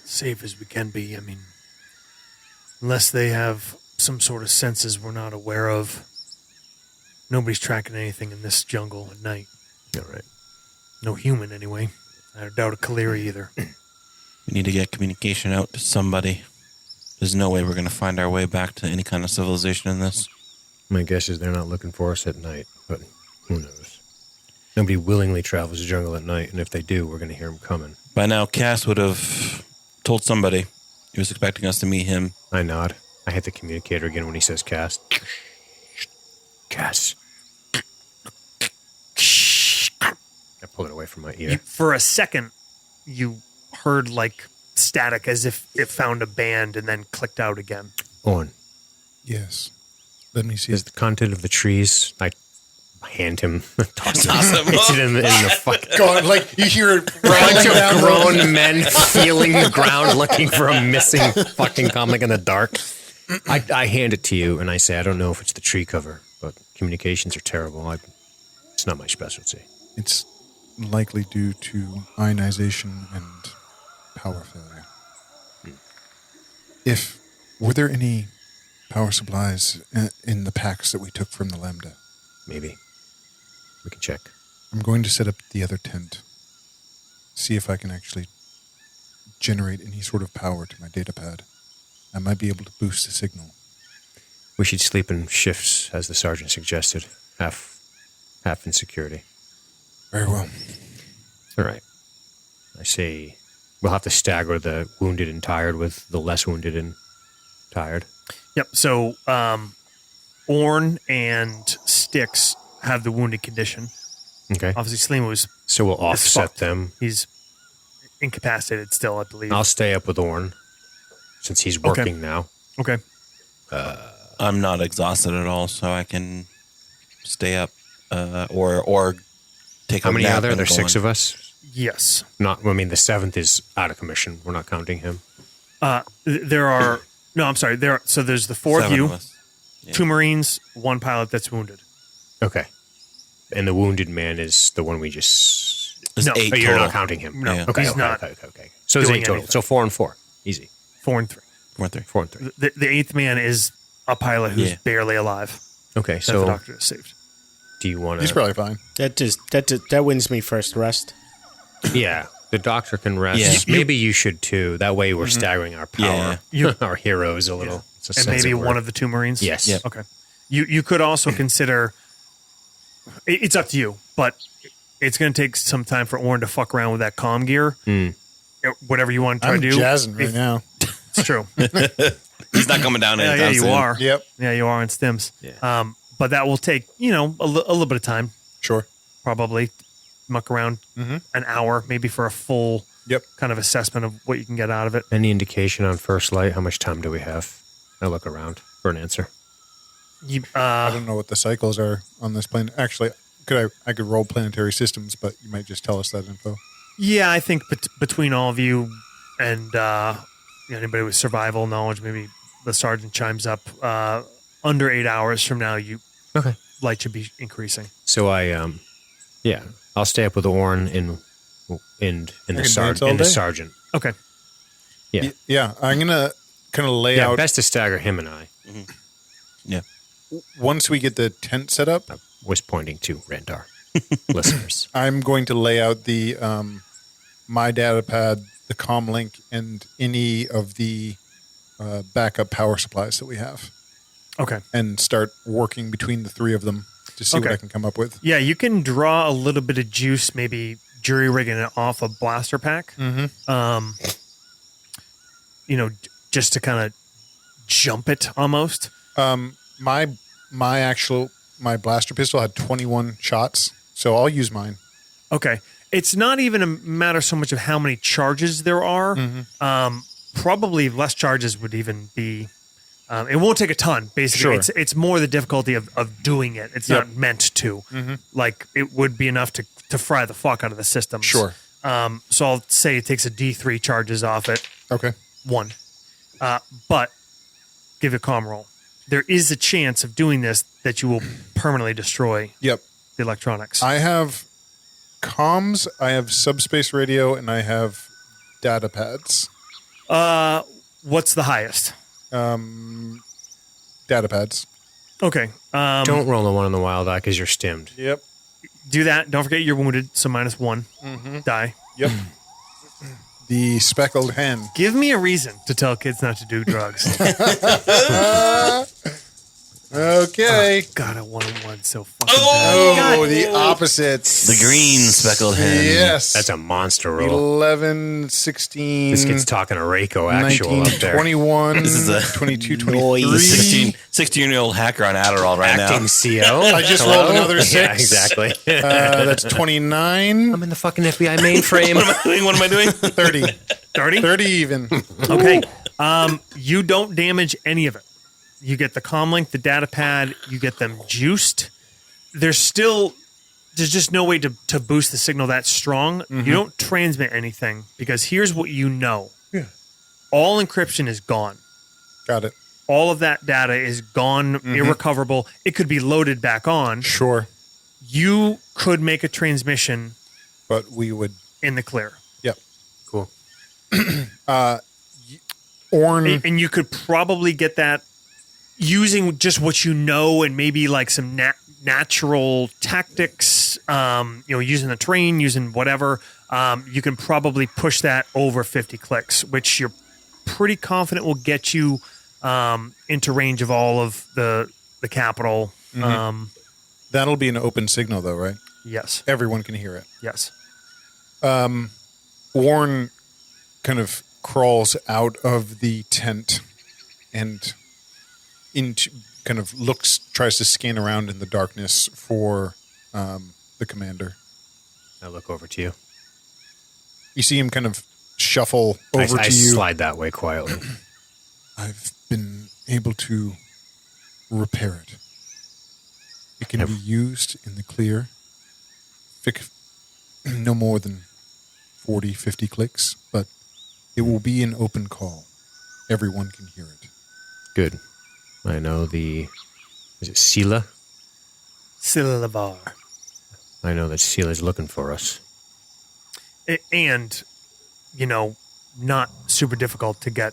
S3: Safe as we can be. I mean, unless they have some sort of senses we're not aware of. Nobody's tracking anything in this jungle at night.
S4: All right.
S3: No human, anyway. I doubt a Kaleri either.
S5: We need to get communication out to somebody. There's no way we're going to find our way back to any kind of civilization in this.
S4: My guess is they're not looking for us at night, but who knows? Nobody willingly travels the jungle at night, and if they do, we're going to hear them coming.
S5: By now, Cass would have told somebody. He was expecting us to meet him.
S4: I nod. I hit the communicator again when he says Cass. Cass. I pull it away from my ear.
S3: For a second, you heard like static as if it found a band and then clicked out again.
S4: On.
S7: Yes. Let me see.
S4: Is the content of the trees? I hand him, toss him,
S5: Toss him
S4: hits
S5: up.
S4: it in the fucking
S7: God, like you hear it
S4: bunch
S7: rattling
S4: of
S7: down.
S4: grown men feeling the ground, looking for a missing fucking comic in the dark. I hand it to you, and I say, I don't know if it's the tree cover, but communications are terrible. It's not my specialty.
S7: It's likely due to ionization and power failure. Were there any power supplies in the packs that we took from the Lambda?
S4: Maybe. We can check.
S7: I'm going to set up the other tent. See if I can actually generate any sort of power to my data pad. I might be able to boost the signal.
S4: We should sleep in shifts, as the sergeant suggested. Half in security.
S7: Very well.
S4: All right. I say we'll have to stagger the wounded and tired with the less wounded and tired.
S3: Yep. So, Orn and Styx have the wounded condition.
S4: Okay.
S3: Obviously, Slima was
S4: So we'll offset
S3: fucked.
S4: them.
S3: he's incapacitated still, I believe.
S4: I'll stay up with Orn, since he's working now.
S3: Okay.
S5: I'm not exhausted at all, so I can stay up or take
S4: How
S5: a
S4: many
S5: nap.
S4: are there?
S5: and
S4: There's
S5: go
S4: 6
S5: on.
S4: of us.
S3: Yes.
S4: Not. I mean, the 7th is out of commission. We're not counting him.
S3: There are no. I'm sorry. So there's the 4 of
S5: 7
S3: you,
S5: of us. Yeah.
S3: 2 Marines, 1 pilot that's wounded.
S4: Okay. And the wounded man is the one we just.
S5: There's
S3: No.
S5: 8
S4: Oh, you're
S5: total.
S4: not counting him.
S3: No,
S5: Yeah.
S4: Okay.
S3: he's
S4: okay,
S3: not
S4: okay. So there's
S3: doing
S4: 8 total.
S3: anything.
S4: So 4 and 4. Easy.
S3: 4 and 3.
S5: 4 and 3.
S4: 4 and 3.
S3: The 8th man is a pilot who's
S5: Yeah.
S3: barely alive.
S4: Okay.
S3: That the
S4: So
S3: doctor has saved.
S4: do you want
S7: He's
S4: to?
S7: probably fine.
S6: That wins me first rest.
S4: Yeah. The doctor can rest.
S5: Yeah.
S4: Maybe you should too. That way we're staggering our power,
S3: You-
S4: our heroes a little. It's a
S3: And
S4: sense
S3: maybe
S4: of
S3: one of the 2 Marines.
S4: Yes.
S5: Yeah.
S3: Okay. You could also consider. It's up to you, but it's going to take some time for Orn to fuck around with that comm gear. Whatever you want to try
S7: I'm
S3: to do.
S7: jazzing right
S3: If-
S7: now.
S3: It's true.
S5: He's not coming down
S3: Yeah,
S5: anytime
S3: you
S5: soon.
S3: are.
S7: Yep.
S3: Yeah, you are in stims.
S4: Yeah.
S3: But that will take, a little bit of time,
S7: Sure.
S3: probably muck around an hour, maybe for a full
S7: Yep.
S3: kind of assessment of what you can get out of it.
S4: Any indication on first light? How much time do we have? I look around for an answer.
S7: I don't know what the cycles are on this plane. Actually, I could roll planetary systems, but you might just tell us that info.
S3: Yeah, I think between all of you and anybody with survival knowledge, maybe the sergeant chimes up. Under 8 hours from now,
S4: Okay.
S3: light should be increasing.
S4: So I'll stay up with Orn and the
S7: dance all
S4: and the
S7: day.
S4: sergeant.
S3: Okay.
S4: Yeah.
S7: Yeah, I'm gonna kind of lay
S4: Yeah,
S7: out
S4: best to stagger him and I.
S5: Yeah.
S7: once we get the tent set up.
S4: I was pointing to Randar. Listeners.
S7: I'm going to lay out the my data pad, the comm link, and any of the backup power supplies that we have,
S3: Okay.
S7: and start working between the 3 of them to see what
S3: Okay.
S7: I can come up with.
S3: Yeah, you can draw a little bit of juice, maybe jury rigging it off a blaster pack. Just to kind of jump it almost.
S7: My blaster pistol had 21 shots, So I'll use mine.
S3: Okay. It's not even a matter so much of how many charges there are. Probably less charges would even be. It won't take a ton. Basically,
S7: Sure.
S3: it's more the difficulty of doing it. It's
S7: Yep.
S3: not meant to. Like it would be enough to fry the fuck out of the system.
S7: Sure.
S3: So I'll say it takes a D3 charges off it.
S7: Okay.
S3: 1. But give it a calm roll. There is a chance of doing this that you will permanently destroy
S7: Yep.
S3: the electronics.
S7: I have comms, I have subspace radio, and I have data pads.
S3: What's the highest?
S7: Data pads.
S3: Okay.
S4: Don't roll the one on the wild eye because you're stimmed.
S7: Yep.
S3: Do that. Don't forget you're wounded, so -1 die.
S7: Yep. The speckled hen.
S3: Give me a reason to tell kids not to do drugs.
S7: Okay.
S3: God, I wanted one so fucking
S7: Oh, the opposites.
S5: The green speckled hen.
S7: Yes.
S4: That's a monster roll.
S7: 11, 16.
S4: This kid's talking to Reiko actual
S7: 19,
S4: up there.
S7: 21,
S5: This is a
S7: 22,
S5: The
S7: 23.
S5: 16-year-old hacker on Adderall right
S4: Acting CO.
S7: I just rolled another 6.
S4: Yeah, exactly.
S7: That's 29,
S4: I'm in the fucking FBI mainframe.
S5: What am I doing?
S7: 30.
S3: 30?
S7: 30 even.
S3: Okay. You don't damage any of it. You get the comm link, the data pad, you get them juiced. There's just no way to boost the signal that strong. You don't transmit anything because here's what you know.
S7: Yeah.
S3: All encryption is gone.
S7: Got it.
S3: All of that data is gone, irrecoverable. It could be loaded back on.
S7: Sure.
S3: You could make a transmission
S7: But we would.
S3: in the clear.
S7: Yep.
S4: Cool.
S7: Orn.
S3: And you could probably get that using just what you know and maybe like some natural tactics, using the train, using whatever. You can probably push that over 50 clicks, which you're pretty confident will get you into range of all of the capital.
S7: That'll be an open signal, though, right?
S3: Yes.
S7: Everyone can hear it.
S3: Yes.
S7: Warren kind of crawls out of the tent and into kind of tries to scan around in the darkness for the commander.
S4: I look over to you.
S7: You see him kind of shuffle over
S4: I
S7: to you.
S4: slide that way quietly.
S7: I've been able to repair it. It can be used in the clear. No more than 40, 50 clicks, but it will be an open call. Everyone can hear it.
S4: Good. I know is it Sela?
S3: Silavar.
S4: I know that Sela's looking for us.
S3: And, not super difficult to get.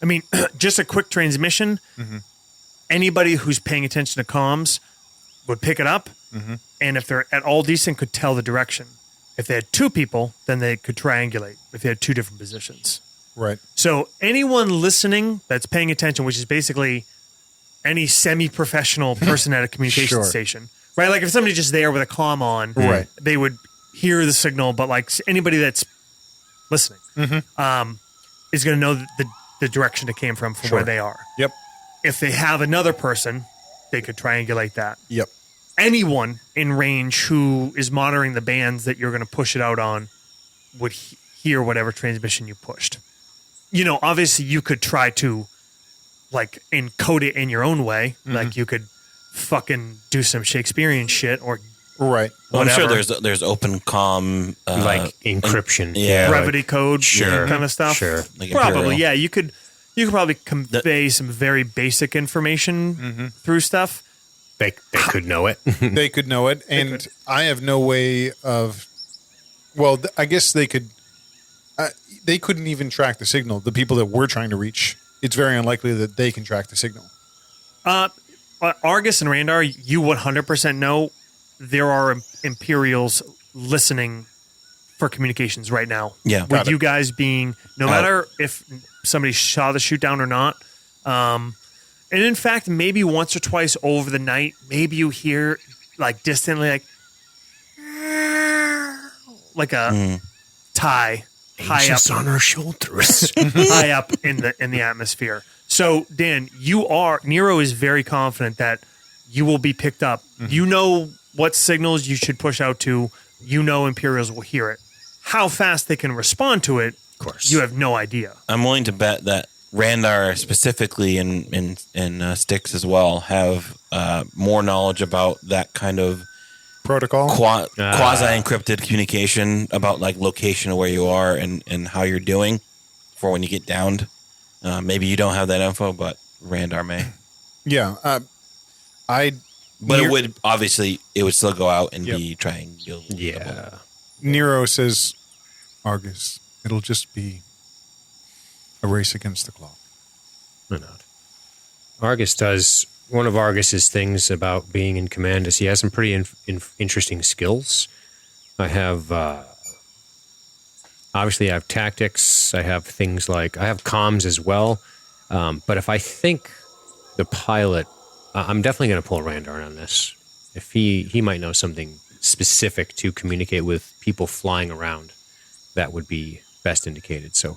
S3: I mean, just a quick transmission. Anybody who's paying attention to comms would pick it up. And if they're at all decent, could tell the direction. If they had 2 people, then they could triangulate if they had 2 different positions.
S7: Right.
S3: So anyone listening that's paying attention, which is basically any semi-professional person at a communication
S7: Sure.
S3: station, right? Like if somebody's just there with a comm on,
S7: Right.
S3: they would hear the signal, but like anybody that's listening is going to know the direction it came from
S7: Sure.
S3: where they are.
S7: Yep.
S3: If they have another person, they could triangulate that.
S7: Yep.
S3: Anyone in range who is monitoring the bands that you're going to push it out on would hear whatever transmission you pushed. Obviously you could try to like encode it in your own way. Like you could fucking do some Shakespearean shit or
S7: Right.
S5: Well, I'm sure
S3: whatever.
S5: there's open comm
S4: Like encryption.
S5: yeah,
S3: brevity code
S4: Sure.
S3: kind of stuff.
S4: Sure.
S5: Like
S3: Probably,
S5: Imperial.
S3: yeah. You could probably convey some very basic information through stuff.
S4: They could know it.
S7: They could know it, and I have no way of. Well, I guess they could. They couldn't even track the signal. The people that we're trying to reach, it's very unlikely that they can track the signal.
S3: Argus and Randar, you 100% know there are Imperials listening for communications right now.
S5: Yeah.
S3: With
S7: Got it.
S3: you guys being, no matter if somebody saw the shoot down or not. And in fact, maybe once or twice over the night, maybe you hear like distantly like a tie high up
S4: on our shoulders.
S3: high up in the atmosphere. So Dan, Nero is very confident that you will be picked up. You know what signals you should push out to, Imperials will hear it. How fast they can respond to it,
S4: Of course.
S3: you have no idea.
S5: I'm willing to bet that Randar specifically and Styx as well have more knowledge about that kind of
S7: Protocol.
S5: quasi encrypted communication about like location of where you are and how you're doing for when you get downed. Maybe you don't have that info, but Randar may.
S7: Yeah.
S5: But it would obviously it would still go out and
S7: Yep.
S5: be triangular.
S4: Yeah.
S7: Nero says, Argus, it'll just be a race against the clock.
S4: Why not? Argus does one of Argus's things about being in command is he has some pretty interesting skills. I have obviously I have tactics. I have things like I have comms as well. But if I think the pilot, I'm definitely going to pull Randar on this. If he might know something specific to communicate with people flying around, that would be best indicated. So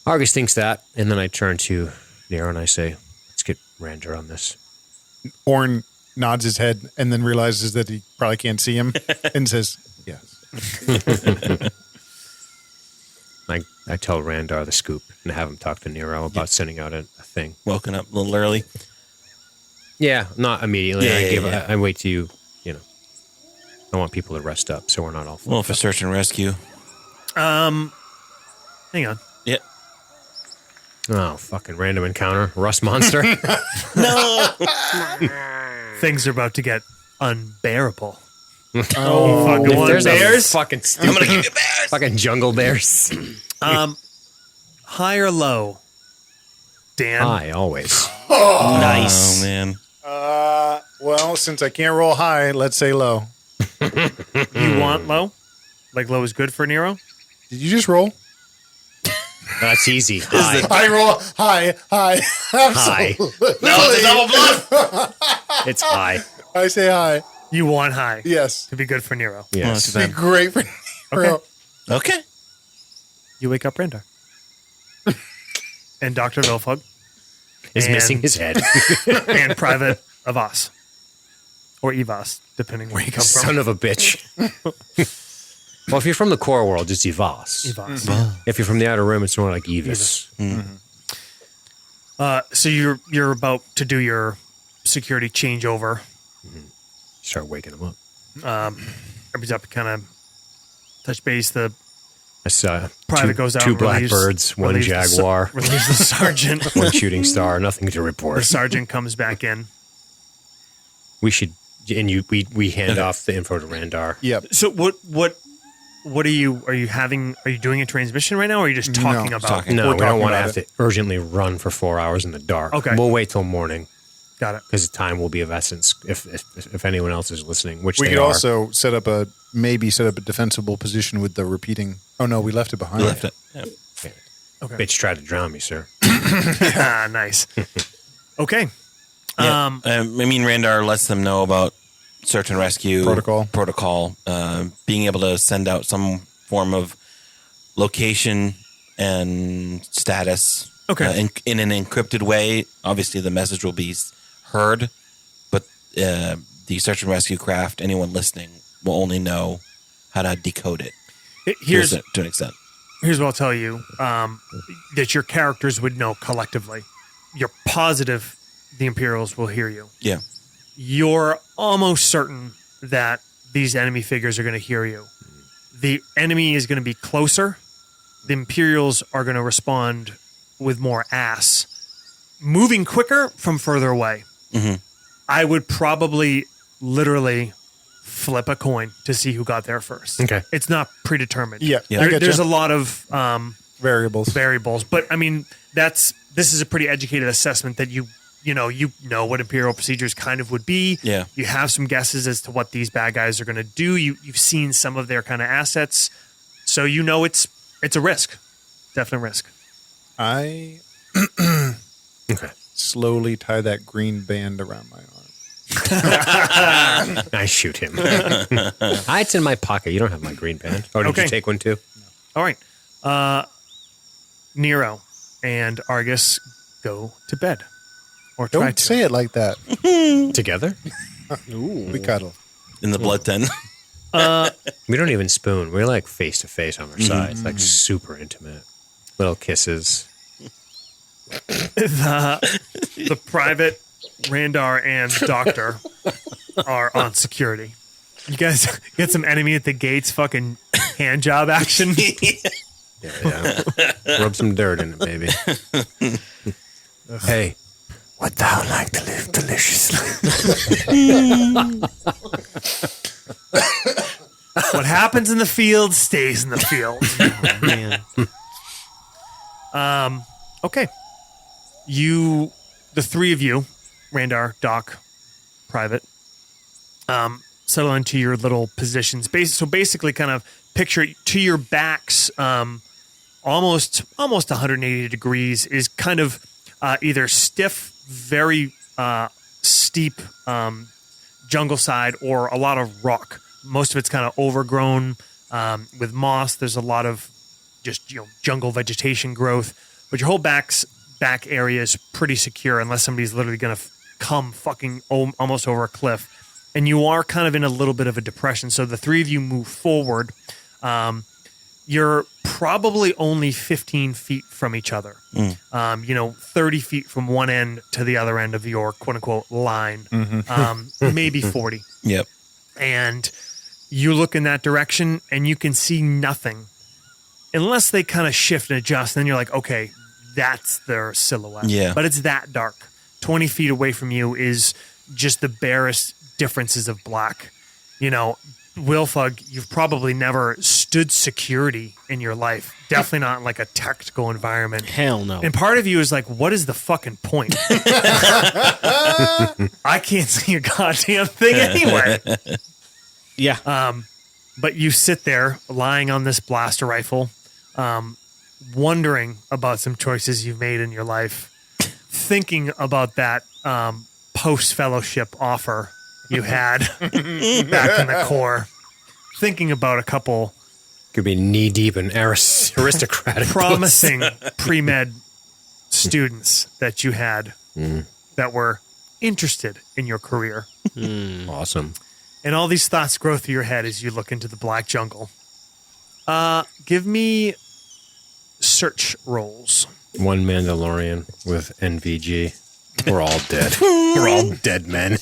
S4: Argus thinks that, and then I turn to Nero and I say, let's get Randar on this.
S7: Orn nods his head and then realizes that he probably can't see him and says, yes.
S4: I tell Randar the scoop and have him talk to Nero about sending out a thing.
S5: Woken up a little early.
S4: Yeah, not immediately.
S5: Yeah.
S4: I wait till you I want people to rest up so we're not all
S5: Well, for search and rescue.
S3: Hang on.
S5: Yeah.
S4: Oh, fucking random encounter. Rust monster.
S3: Things are about to get unbearable.
S7: Oh,
S3: Fucking
S4: If
S3: want
S4: there's
S3: bears?
S4: a fucking stupid fucking jungle bears.
S3: High or low? Dan?
S4: High, always.
S5: Nice. Oh, man.
S7: well, since I can't roll high, let's say low.
S3: You want low? Like low is good for Nero?
S7: Did you just roll?
S4: That's easy. High.
S7: I roll high.
S4: High.
S7: Absolutely.
S5: No, it's a double bluff.
S4: It's high.
S7: I say high.
S3: You want high
S7: Yes.
S3: to be good for Nero.
S4: Yes.
S7: Be great for Nero.
S5: Okay.
S3: You wake up Randar. And Dr. Vilfug.
S4: Is
S3: And-
S4: missing his head.
S3: And Private Avas. Or Evas, depending where you come from.
S4: Son of a bitch. Well, if you're from the core world, it's Evas.
S3: Evas.
S4: If you're from the outer rim, it's more like Evis.
S3: So you're about to do your security changeover.
S4: Start waking them up.
S3: Everybody's up to kind of touch base. The
S4: I saw
S3: Private goes out
S4: two
S3: and relieves-
S4: blackbirds, one
S3: relieves the
S4: jaguar,
S3: relieves the sergeant.
S4: one shooting star. Nothing to
S3: The
S4: report.
S3: sergeant comes back in.
S4: We should, and we hand off the info to Randar.
S7: Yep.
S3: So what are you doing a transmission right now, or are you just talking
S7: No,
S3: about?
S5: talking.
S4: No,
S7: We're
S4: we don't
S7: talking
S4: want to
S7: about
S4: have to urgently run for 4 hours in the dark.
S3: Okay.
S4: We'll wait till morning
S3: Got it.
S4: because time will be of essence if anyone else is listening, which
S7: We
S4: they
S7: could
S4: are.
S7: also set up a defensible position with the repeating. Oh no, we left it behind.
S5: We left it. Yeah.
S3: Okay.
S4: Bitch tried to drown me, sir.
S3: Ah, nice. Okay.
S5: Yeah. I mean, Randar lets them know about search and rescue protocol, being able to send out some form of location and status.
S3: Okay.
S5: In an encrypted way. Obviously, the message will be heard, but the search and rescue craft, anyone listening, will only know how to decode it.
S3: Here's
S5: to an extent.
S3: Here's what I'll tell you that your characters would know collectively. You're positive the Imperials will hear you.
S5: Yeah.
S3: You're almost certain that these enemy figures are going to hear you. The enemy is going to be closer. The Imperials are going to respond with more ass, moving quicker from further away.
S5: Mhm.
S3: I would probably literally flip a coin to see who got there first.
S4: Okay.
S3: It's not predetermined.
S7: Yeah, I
S3: There-
S7: getcha.
S3: there's a lot of
S7: Variables.
S3: variables, but I mean this is a pretty educated assessment that you know what Imperial procedures kind of would be.
S5: Yeah.
S3: You have some guesses as to what these bad guys are going to do. You've seen some of their kind of assets, so you know it's a risk, definite risk.
S7: I
S4: Okay.
S7: slowly tie that green band around my arm.
S4: I shoot him. It's in my pocket. You don't have my green band. Oh, did
S3: Okay.
S4: you take one too?
S3: All right, Nero and Argus go to bed, or try
S7: Don't
S3: to.
S7: say it like that.
S4: Together?
S7: We cuddle.
S5: in the blood tent.
S4: We don't even spoon. We're like face to face on our sides, like super intimate. Little kisses.
S3: The private, Randar, and Doctor are on security. You guys get some enemy at the gates fucking hand job action.
S4: Yeah. Rub some dirt in it, baby. Hey, would thou like to live deliciously?
S3: What happens in the field stays in the field.
S6: Man.
S3: Okay. The three of you, Randar, Doc, Private, settle into your little positions. So basically kind of picture to your backs, almost 180 degrees is kind of either stiff, very steep jungle side or a lot of rock. Most of it's kind of overgrown with moss. There's a lot of just jungle vegetation growth, but your whole back area is pretty secure unless somebody's literally going to come fucking almost over a cliff. And you are kind of in a little bit of a depression. So the three of you move forward. You're probably only 15 feet from each other. 30 feet from one end to the other end of your quote unquote line. Maybe 40.
S5: Yep.
S3: And you look in that direction and you can see nothing unless they kind of shift and adjust. Then you're like, okay, that's their silhouette.
S5: Yeah.
S3: But it's that dark. 20 feet away from you is just the barest differences of black. Wilfug, you've probably never stood security in your life. Definitely not in like a tactical environment.
S6: Hell no.
S3: And part of you is like, what is the fucking point? I can't see a goddamn thing anyway.
S6: Yeah.
S3: But you sit there lying on this blaster rifle, wondering about some choices you've made in your life, thinking about that post-fellowship offer you had back in the Corps, thinking about a couple
S4: Could be knee deep in aristocratic
S3: promising pre-med students that you had that were interested in your career.
S4: Awesome.
S3: And all these thoughts grow through your head as you look into the black jungle. Give me search rolls.
S4: One Mandalorian with NVG. We're all dead. We're all dead men.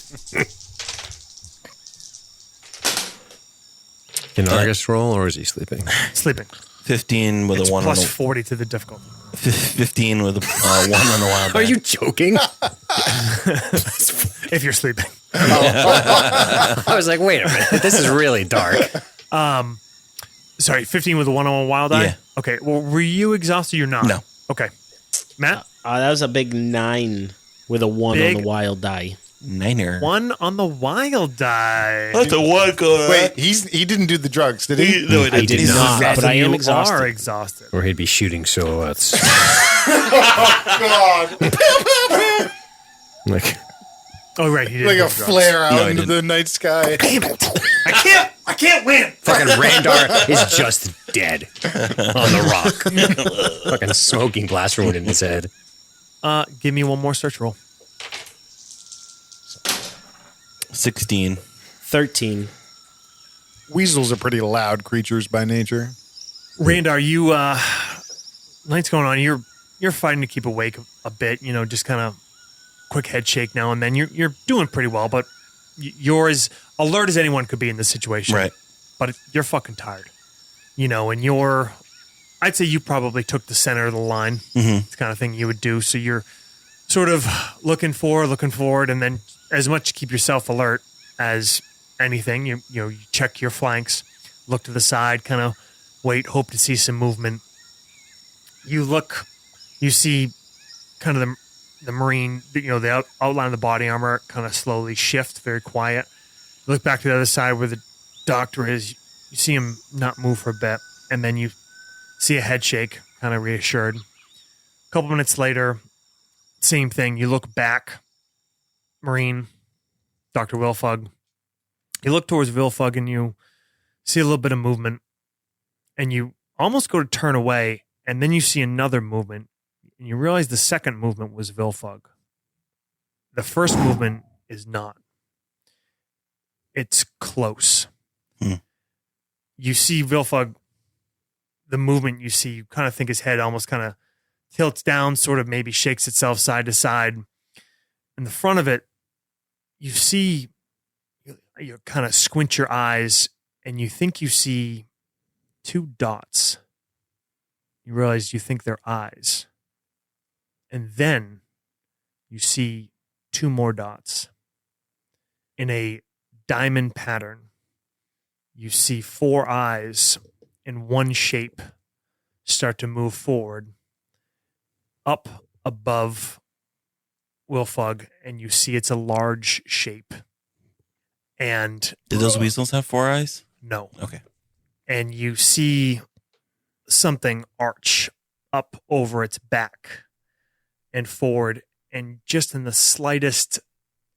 S4: Can Argus roll, or is he sleeping?
S3: Sleeping.
S5: 15 with
S3: It's
S5: a 1 on
S3: plus
S5: the
S3: 40 to the difficulty.
S5: 15 with a 1 on the wild.
S4: Are you joking?
S3: If you're sleeping.
S4: I was like, wait a minute. This is really dark.
S3: Sorry, 15 with a 1-on-1 wild eye?
S5: Yeah.
S3: Okay, well, were you exhausted? You're not?
S5: No.
S3: Okay. Matt?
S6: That was a big 9 with a 1
S3: Big-
S6: on the wild die.
S5: Niner.
S3: 1 on the wild die.
S5: That's a 1 going.
S7: Wait, he didn't do the drugs, did he?
S5: No,
S6: I did not, but I am
S3: You
S6: exhausted.
S3: are exhausted.
S4: Or he'd be shooting silhouettes. Like,
S3: Oh, right. He did
S7: Like
S3: do
S7: a
S3: drugs.
S7: flare out
S5: No, I
S7: into
S5: didn't.
S7: the night sky.
S3: I can't win.
S4: fucking Randar is just dead on the rock. Fucking smoking blast wound in his head.
S3: Give me one more search roll.
S5: 16.
S6: 13.
S7: Weasels are pretty loud creatures by nature.
S3: Randar, you night's going on. You're fighting to keep awake a bit. Just kind of quick head shake now and then. You're doing pretty well, but you're as alert as anyone could be in this situation.
S5: Right.
S3: But you're fucking tired. And I'd say you probably took the center of the line. It's the kind of thing you would do. So you're sort of looking forward, and then as much to keep yourself alert as anything, you check your flanks, look to the side, kind of wait, hope to see some movement. You look, you see kind of the Marine, the outline of the body armor kind of slowly shift, very quiet. You look back to the other side where the doctor is, you see him not move for a bit, and then you see a head shake, kind of reassured. A couple minutes later, same thing. You look back, Marine, Dr. Wilfug. You look towards Wilfug and you see a little bit of movement, and you almost go to turn away, and then you see another movement, and you realize the second movement was Wilfug. The first movement is not. it's close. You see Vilfug, the movement you see, you kind of think his head almost kind of tilts down, sort of maybe shakes itself side to side. In the front of it, you see, you kind of squint your eyes and you think you see 2 dots. You realize you think they're eyes. And then you see 2 more dots in a diamond pattern. You see 4 eyes in one shape start to move forward up above Wilfug, and you see it's a large shape. And
S5: Did those weasels have 4 eyes?
S3: no.
S5: Okay.
S3: And you see something arch up over its back and forward, and just in the slightest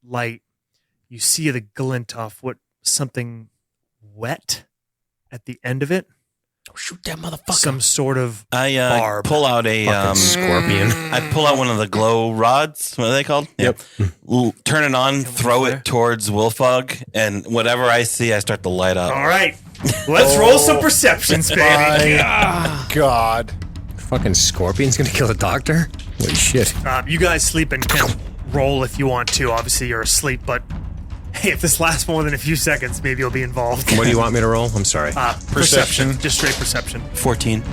S3: light, you see the glint off what something wet at the end of it.
S6: Shoot that motherfucker.
S3: Some sort of
S5: I
S3: barb.
S5: pull out a
S4: Scorpion.
S5: I pull out one of the glow rods. What are they called?
S4: Yep.
S5: Turn it on, throw
S3: there.
S5: it towards Wilfug, and whatever I see, I start to light up.
S3: All right, let's roll some perceptions, baby.
S7: My God.
S4: Fucking scorpion's gonna kill the doctor? Holy shit.
S3: You guys sleep and can roll if you want to. Obviously, you're asleep, but hey, if this lasts more than a few seconds, maybe you'll be involved.
S4: What do you want me to roll? I'm sorry.
S3: Perception. Just straight perception.
S5: 14.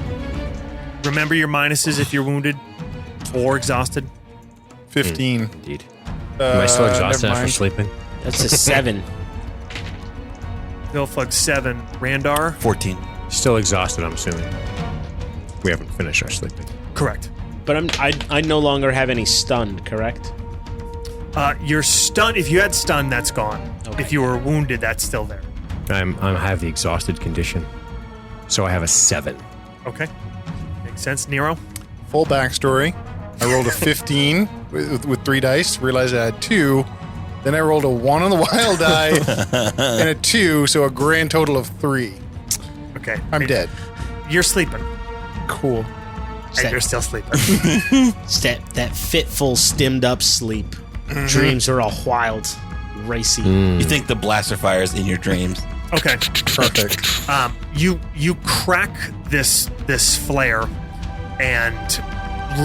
S3: Remember your minuses if you're wounded or exhausted.
S7: 15.
S4: Indeed. Am I still exhausted
S7: never
S4: after
S7: mind.
S4: sleeping?
S6: That's a 7.
S3: Vilfug 7. Randar?
S5: 14.
S4: Still exhausted, I'm assuming. We haven't finished our sleeping.
S3: Correct.
S6: But I no longer have any stunned, correct?
S3: You're stunned. If you had stunned, that's gone.
S6: Okay.
S3: If you were wounded, that's still there.
S4: I have the exhausted condition. So I have a 7.
S3: Okay. Makes sense. Nero?
S7: Full backstory. I rolled a 15 with 3 dice, realized I had 2. Then I rolled a 1 on the wild die and a 2, so a grand total of 3.
S3: Okay.
S7: I'm dead.
S3: You're sleeping.
S7: Cool.
S3: And you're still sleeping.
S6: It's that fitful, stemmed up sleep. Dreams are all wild, racy.
S5: You think the blaster fires in your dreams.
S3: Okay.
S7: Perfect.
S3: You crack this flare and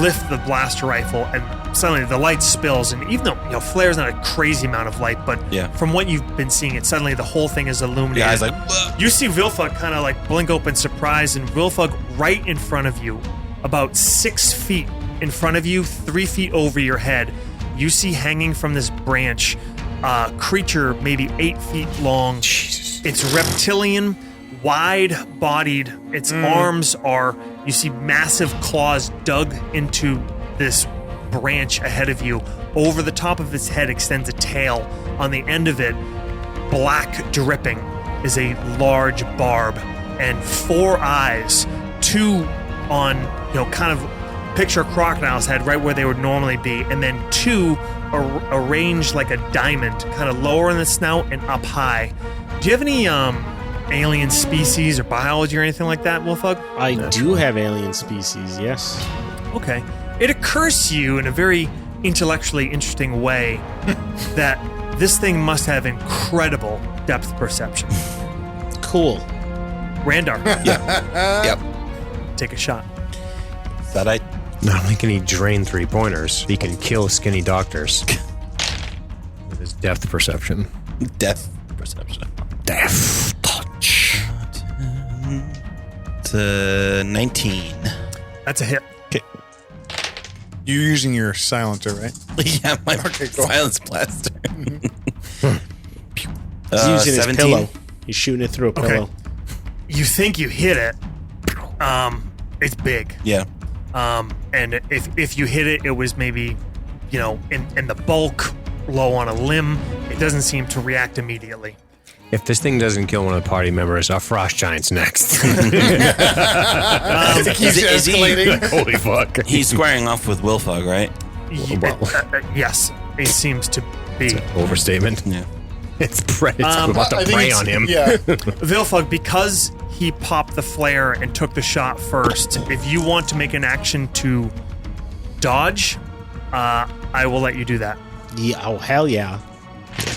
S3: lift the blaster rifle, and suddenly the light spills. And even though flare's not a crazy amount of light, but
S5: Yeah.
S3: from what you've been seeing, it suddenly the whole thing is illuminated.
S5: The guy's like, "Whoa."
S3: You see Vilfug kind of like blink open, surprised, and Vilfug right in front of you, about 6 feet in front of you, 3 feet over your head. You see hanging from this branch a creature maybe 8 feet long.
S4: Jesus.
S3: It's reptilian, wide-bodied. Its arms are, you see massive claws dug into this branch ahead of you. Over the top of its head extends a tail. On the end of it, black dripping, is a large barb, and 4 eyes, 2 on, kind of picture a crocodile's head right where they would normally be, and then 2 arranged like a diamond, kind of lower in the snout and up high. Do you have any alien species or biology or anything like that, Wilfug?
S6: I do have alien species, yes.
S3: Okay. It occurs to you in a very intellectually interesting way that this thing must have incredible depth perception.
S6: Cool.
S3: Randar,
S5: Yep.
S3: take a shot.
S5: That I
S4: Not only can he drain 3-pointers, he can kill skinny doctors. With his depth perception.
S5: death perception.
S4: Death touch.
S5: It's 19.
S3: That's a hit.
S7: You're using your silencer, right?
S5: Yeah, my
S7: Okay, go on.
S5: silence blaster.
S6: He's using his
S5: 17.
S6: pillow. He's shooting it through a pillow.
S3: You think you hit it. It's big.
S5: Yeah.
S3: And if you hit it, it was maybe, in the bulk, low on a limb. It doesn't seem to react immediately.
S4: If this thing doesn't kill one of the party members, our frost giant's next.
S5: Is he-
S4: Holy fuck.
S5: He's squaring off with Wilfug, right?
S3: Yes, it seems to be.
S4: Overstatement.
S5: Yeah.
S4: It's predator. We're about to
S7: I think
S4: prey
S7: it's-
S4: on him.
S7: Yeah.
S3: Vilfug, because he popped the flare and took the shot first, if you want to make an action to dodge, I will let you do that.
S6: Yeah, oh, hell yeah.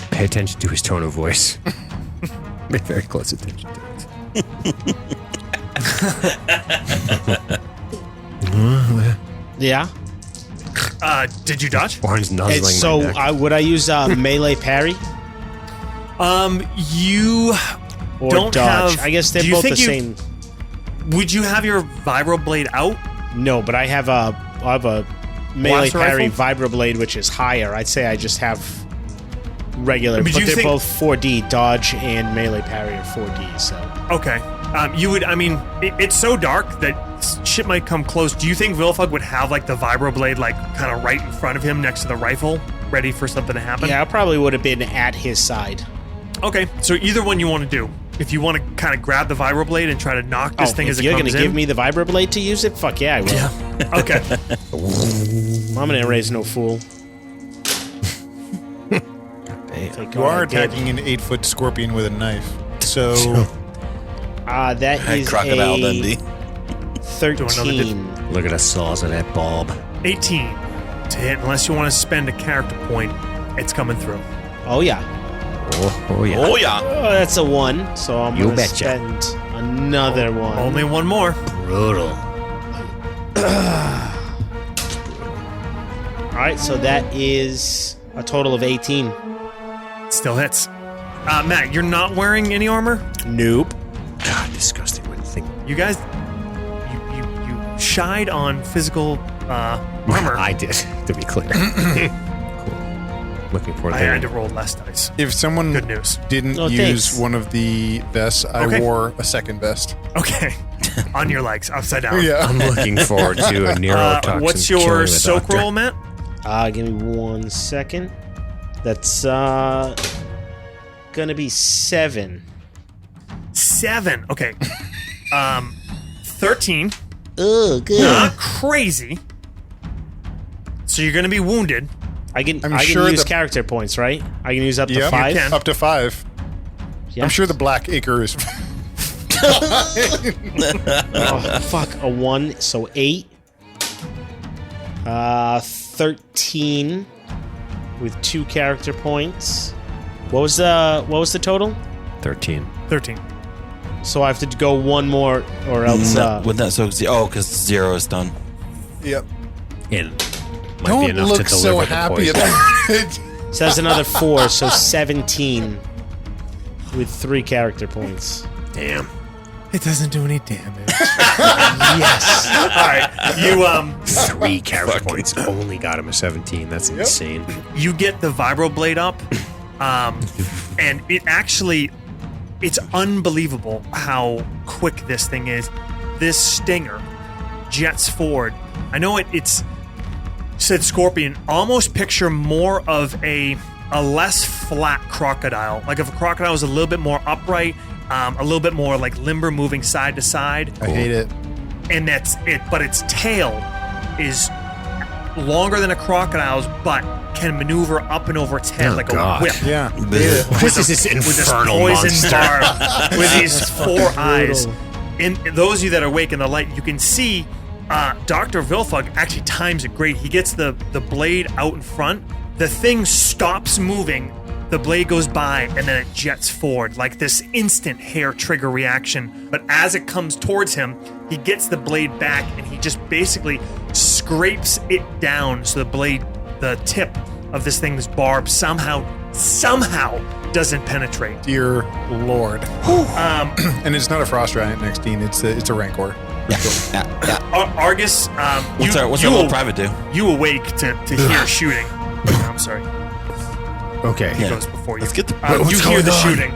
S4: Pay attention to his tone of voice. Pay very close attention to it.
S6: Yeah.
S3: Did you dodge?
S4: Orange nuzzling
S6: So
S4: my neck.
S6: would I use melee parry
S3: You
S6: or
S3: don't
S6: dodge?
S3: have.
S6: I guess they're
S3: do you
S6: both the
S3: think
S6: same.
S3: Would you have your vibroblade out?
S6: No, but I have a melee
S3: Blaster
S6: parry
S3: rifle?
S6: vibroblade, which is higher. I'd say I just have regular,
S3: But
S6: but
S3: you
S6: they're
S3: think-
S6: both 4D. Dodge and melee parry are 4D. So
S3: Okay. You would. I mean, it's so dark that shit might come close. Do you think Vilfug would have like the vibroblade like kind of right in front of him next to the rifle, ready for something to happen?
S6: yeah, I probably would have been at his side.
S3: Okay. So either one you want to do. If you want to kind of grab the vibroblade and try to knock this thing
S6: if
S3: as it
S6: you're
S3: comes
S6: gonna
S3: in.
S6: give me the vibroblade to use it, fuck yeah, I will.
S3: Okay.
S6: I'm gonna raise no fool. Take
S7: You
S6: all
S7: are
S6: I did.
S7: attacking an 8-foot scorpion with a knife. So
S6: That
S5: Hey,
S6: is
S5: Crocodile
S6: a
S5: Dundee.
S6: 13.
S4: Look at the saws of that bulb.
S3: 18 to hit. Unless you want to spend a character point, it's coming through.
S6: Oh yeah.
S4: Oh yeah.
S5: Oh yeah.
S6: Oh, that's a 1. So I'm
S4: You
S6: gonna
S4: betcha.
S6: spend another one.
S3: Only one more.
S4: Brutal.
S6: All right, so that is a total of 18.
S3: Still hits. Matt, you're not wearing any armor.
S6: Nope.
S4: God, disgusting. Wouldn't think.
S3: You guys, you shied on physical armor.
S4: I did, to be clear. Cool. Looking for
S3: I
S4: there.
S3: had to roll less dice.
S7: if someone
S3: Good news.
S7: didn't
S6: Oh,
S7: use
S6: thanks.
S7: one of the vests, I
S3: Okay.
S7: wore a second vest.
S3: Okay. On your legs, upside down.
S7: Yeah.
S4: I'm looking forward to a neurotoxin.
S3: What's
S4: killing
S3: your
S4: the
S3: soak
S4: doctor.
S3: roll, Matt?
S6: Give me 1 second. That's gonna be 7.
S3: 7. Okay. 13.
S6: Oh, good.
S3: Not crazy. So you're going to be wounded.
S6: I can
S7: I'm sure
S6: use
S7: the-
S6: character points, right? I can use up to
S7: Yep.
S6: 5.
S3: can.
S7: Up to 5.
S6: Yeah.
S7: I'm sure the black acre is.
S6: Oh, fuck, a 1, so 8. 13 with 2 character points. What was the total?
S4: 13.
S3: 13.
S6: So I have to go one more, or else.
S5: Wouldn't that so? Oh, because 0 is done.
S7: Yep.
S4: In. Might be
S7: Don't
S4: enough
S7: look
S4: to
S7: so
S4: deliver the
S7: happy
S4: poison.
S7: about it.
S6: So that's another 4, so 17 with 3 character points.
S4: Damn.
S3: It doesn't do any damage.
S6: Yes.
S3: All right. You
S4: 3 character points. Only got him a 17. That's insane.
S3: you get the vibroblade up, and it's unbelievable how quick this thing is. This stinger jets forward. I know it's said scorpion. Almost picture more of a less flat crocodile. Like if a crocodile was a little bit more upright, a little bit more like limber, moving side to side.
S7: I hate it.
S3: And that's it. But its tail is longer than a crocodile's, but can maneuver up and over its head
S4: Oh,
S3: like
S4: God.
S3: a whip.
S7: Yeah.
S4: This is this
S3: With this
S4: infernal
S3: poison
S4: monster.
S3: barb, with these 4 eyes.
S6: brutal.
S3: And those of you that are awake in the light, you can see Dr. Vilfug actually times it great. He gets the blade out in front. The thing stops moving. The blade goes by, and then it jets forward like this instant hair trigger reaction. But as it comes towards him, he gets the blade back, and he just basically scrapes it down so the tip of this thing's barb somehow doesn't penetrate.
S7: Dear Lord. And it's not a frost giant next teen. It's a rancor.
S3: Argus,
S5: What's our little private do?
S3: You awake to hear shooting. I'm sorry,
S4: Okay.
S3: it goes before you.
S5: Let's get the.
S3: You hear the
S4: going on?
S3: shooting.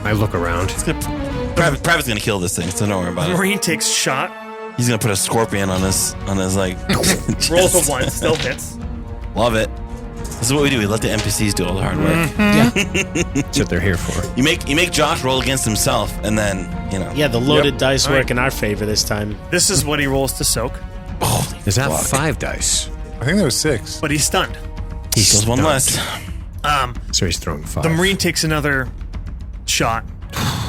S4: I look around.
S5: Private's gonna kill this thing, so don't worry about it.
S3: Marine takes a shot,
S5: He's gonna put a scorpion on his like.
S3: rolls a
S5: chest.
S3: 1, still hits.
S5: Love it. This is what we do. We let the NPCs do all the hard work.
S4: That's what they're here for.
S5: You make Josh roll against himself, and then
S6: Yeah, the loaded dice
S3: All right.
S6: work in our favor this time.
S3: This is what he rolls to soak,
S4: Is that 5 dice?
S7: I think that was 6.
S3: but he's stunned.
S5: He kills one less.
S4: So he's throwing 5.
S3: The Marine takes another shot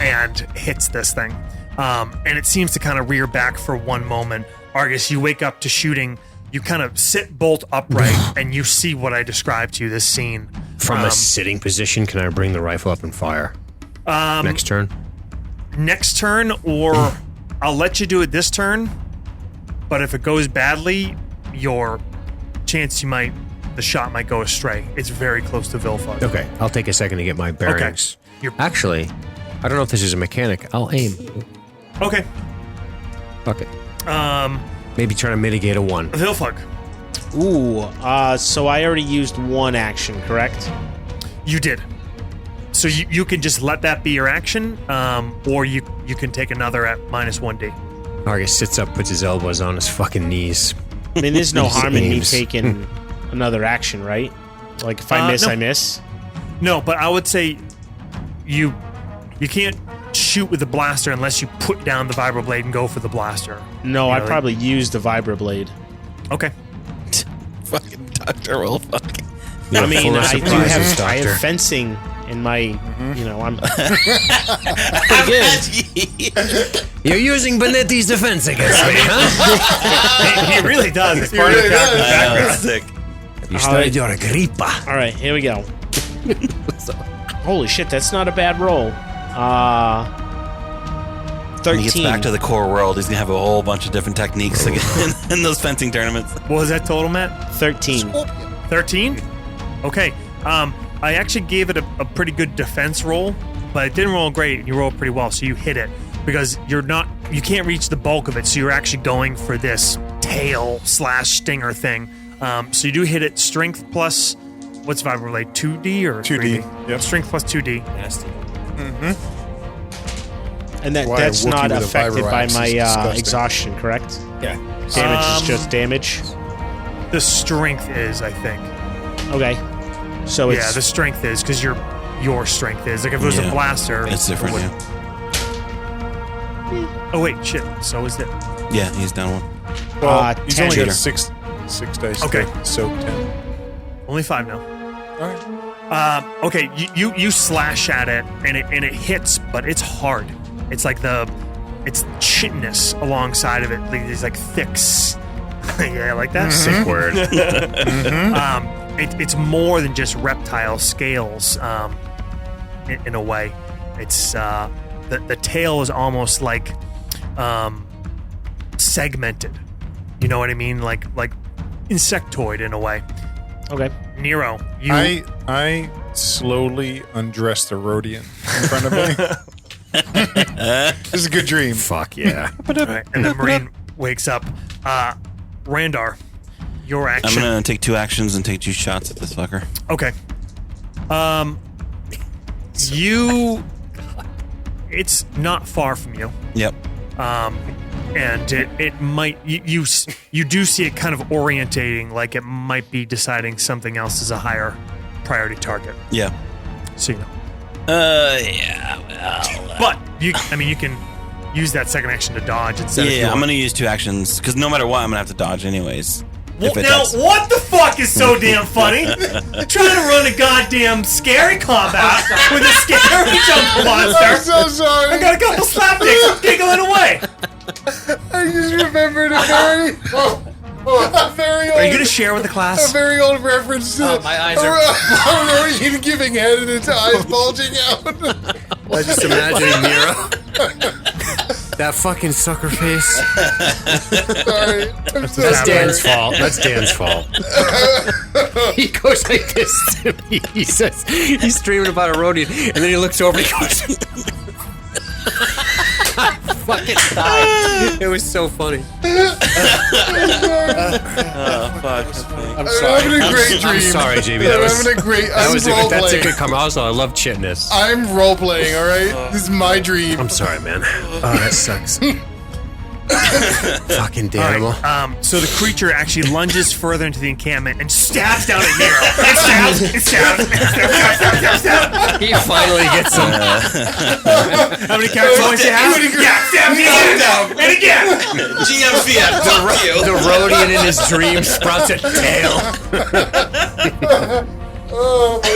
S3: and hits this thing. And it seems to kind of rear back for one moment. Argus, you wake up to shooting. You kind of sit bolt upright and you see what I described to you, this scene.
S4: From a sitting position, can I bring the rifle up and fire? Next turn.
S3: Next turn, or I'll let you do it this turn. But if it goes badly, your chance the shot might go astray. It's very close to Vilfug.
S4: Okay, I'll take a second to get my bearings.
S3: You're-
S4: Actually, I don't know if this is a mechanic. I'll aim.
S3: Okay.
S4: Fuck it. Maybe try to mitigate a 1.
S3: Vilfug,
S6: Ooh, so I already used one action, correct?
S3: you did. So you can just let that be your action, or you can take another at -1d.
S4: Argus sits up, puts his elbows on his fucking knees.
S6: I mean, there's no
S4: He just
S6: harm in me
S4: aims.
S6: taking another action, right? Like, if I miss,
S3: no.
S6: I miss.
S3: No, but I would say you can't shoot with the blaster unless you put down the vibroblade and go for the blaster.
S6: No, I
S3: Really?
S6: probably used the vibroblade.
S3: Okay.
S5: Fucking Doctor will fucking.
S6: I mean,
S4: full of
S6: I do
S4: surprises,
S6: have, I
S4: Doctor.
S6: have fencing in my, you know, I'm
S4: You're using Benetti's defense against me, huh?
S3: he really does. It's part of the character's background.
S5: Sick.
S4: You started your gripa.
S6: All right, here we go. Holy shit, that's not a bad roll. 13.
S5: When he gets back to the core world, he's gonna have a whole bunch of different techniques to get in those fencing tournaments.
S3: What was that total, Matt?
S6: 13.
S3: 13? Okay. I actually gave it a pretty good defense roll, but it didn't roll great. You rolled pretty well, so you hit it because you can't reach the bulk of it, so you're actually going for this tail / stinger thing. So you do hit it. Strength plus, what's vibroblade, 2d or
S7: 2D,
S3: 3D?
S7: yep.
S3: Strength plus 2d.
S6: And
S7: Why a
S6: that's
S7: Wookiee
S6: not
S7: with a
S6: affected by
S7: vibroaxe
S6: my
S7: is disgusting.
S6: exhaustion, correct?
S5: Yeah.
S6: Damage is just damage.
S3: The strength is, I think.
S6: Okay. So it's
S3: Yeah, the strength is because your strength is. Like if it was a
S5: Yeah.
S3: blaster.
S5: It's different.
S3: it
S5: Yeah.
S3: would- Oh, wait, shit. So is it.
S5: Yeah, he's down 1.
S7: Well, he's
S6: 10.
S7: only got
S5: Cheater.
S7: six dice.
S3: Okay.
S7: So 10.
S3: Only 5 now.
S7: All right.
S3: Okay, you slash at it and it hits, but it's hard. It's like it's chitinous alongside of it. These like thicks. Yeah, like that.
S4: Sick word.
S3: It's more than just reptile scales. In a way, it's the tail is almost like segmented. You know what I mean? Like insectoid in a way.
S6: okay.
S3: Nero, you.
S7: I slowly undress the Rhodian in front of me. This is a good dream.
S4: Fuck yeah.
S3: Right, and the Marine wakes up. Randar, your
S5: I'm
S3: action.
S5: gonna take 2 actions and take 2 shots at this fucker.
S3: Okay. You. It's not far from you.
S5: Yep.
S3: And it might you do see it kind of orientating, like it might be deciding something else is a higher priority target.
S5: Yeah.
S3: So you know.
S5: Yeah. Well.
S3: But you can use that second action to dodge instead. if you
S5: Yeah, I'm
S3: want.
S5: gonna use 2 actions because no matter what, I'm gonna have to dodge anyways.
S3: Well,
S5: If it
S3: now,
S5: does.
S3: what the fuck is so damn funny? You're trying to run a goddamn scary combat with a scary jump
S7: I'm
S3: monster.
S7: so sorry.
S3: I got a couple slapdicks. I'm giggling away.
S7: I just remembered a very
S3: Are you
S7: old,
S3: gonna share with the class?
S7: a very old reference to
S4: my eyes are-
S7: a Rhodian giving head and its eyes bulging out.
S4: I just imagine Nero. That fucking sucker face.
S7: Sorry. I'm so
S4: That's
S7: sorry.
S4: Dan's fault. That's Dan's fault. He goes like this to me. He says, he's dreaming about a Rhodian, and then he looks over and he goes, I fucking died. It was so funny.
S5: Oh, fuck.
S7: I'm having a great dream.
S4: I'm sorry, JB.
S7: I'm having a great. I'm
S4: That's a
S7: role-playing.
S4: good comment. Also, I love chitness.
S7: I'm role playing. All right. This is my dream.
S4: I'm sorry, man. Oh, that sucks. Fucking
S3: All
S4: Danimal.
S3: right, so the creature actually lunges further into the encampment and stabs down at Nero. And stabs.
S4: He finally gets some.
S3: How many character points you have? Yeah, stab me down. And again.
S5: GM Fiat.
S4: The Rhodian in his dream sprouts a tail.
S7: Oh, my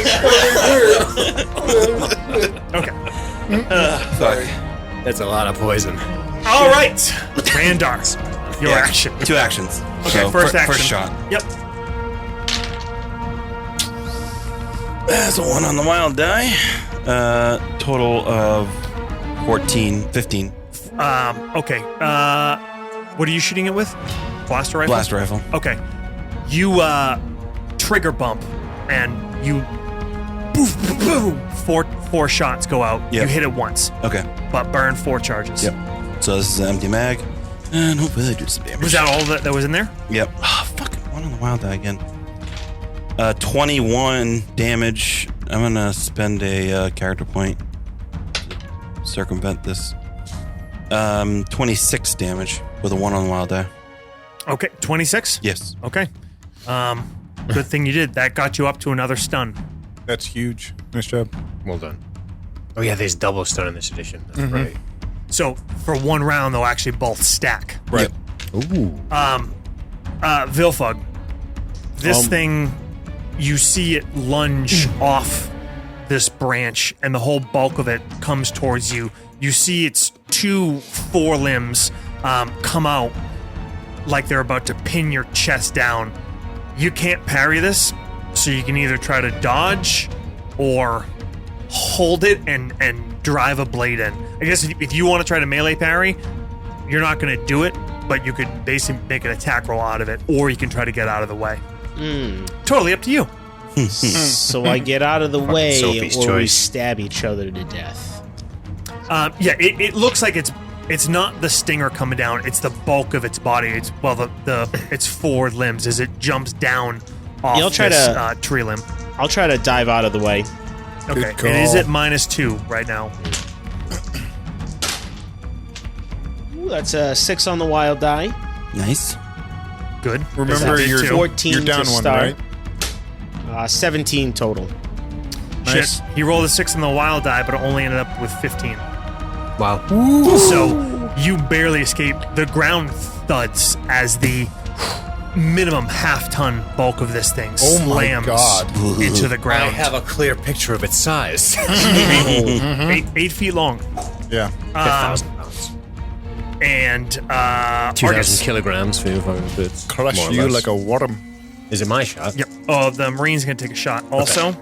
S3: Okay.
S5: Fuck.
S4: That's a lot of poison.
S3: All right. Randar, your
S5: Yeah,
S3: action.
S5: 2 actions.
S3: Okay,
S5: So,
S3: first action.
S5: First shot.
S3: Yep.
S5: That's a 1 on the wild die. Total of 15.
S3: Okay. What are you shooting it with? Blaster rifle?
S5: Blaster rifle.
S3: Okay. You trigger bump and you boof, boof, boof, four shots go out.
S5: Yep.
S3: You hit it once,
S5: Okay.
S3: but burn 4 charges.
S5: Yep. So this is an empty mag. And hopefully they do some damage.
S3: Was that all that was in there?
S5: Yep. Oh, fucking one on the wild die again. 21 damage. I'm going to spend a character point to circumvent this. 26 damage with a 1 on the wild die.
S3: Okay. 26?
S5: Yes.
S3: Okay. Good thing you did. That got you up to another stun.
S7: That's huge. Nice job.
S4: Well done. Oh yeah, there's double stun in this edition. That's right.
S3: So for 1 round, they'll actually both stack.
S7: Right.
S4: Ooh.
S3: Vilfug, this thing, you see it lunge off this branch, and the whole bulk of it comes towards you. You see its 2 forelimbs come out like they're about to pin your chest down. You can't parry this, so you can either try to dodge or hold it and drive a blade in. I guess if you want to try to melee parry, you're not going to do it, but you could basically make an attack roll out of it, or you can try to get out of the way. Totally up to you.
S6: So I get out of the way,
S4: Sophie's
S6: or we
S4: choice.
S6: stab each other to death.
S3: Yeah, it looks like it's not the stinger coming down; it's the bulk of its body. It's its 4 limbs as it jumps down off
S6: I'll try
S3: this
S6: to-
S3: tree limb.
S6: I'll try to dive out of the way.
S3: Okay,
S7: call.
S3: it is at -2 right now.
S6: Ooh, that's a 6 on the wild die.
S5: Nice.
S3: Good.
S7: Remember,
S3: Is that
S7: you're,
S3: two?
S6: 14
S7: you're down
S6: to
S7: 1,
S6: start.
S7: right?
S6: 17 total.
S3: Shit. He rolled a 6 on the wild die, but only ended up with 15.
S4: Wow.
S3: So you barely escape. The ground thuds as the minimum half-ton bulk of this thing
S7: Oh my
S3: slams
S7: God.
S3: into the ground.
S4: a clear picture of its size.
S3: 8 feet long.
S7: Yeah.
S4: 1,000 pounds.
S3: And
S4: 2,000
S3: Argus.
S4: kilograms for fucking bits.
S7: Crush
S4: more or
S7: you
S4: less.
S7: like a worm.
S4: Is it my shot?
S3: Yep. Oh, the Marine's going to take a shot also.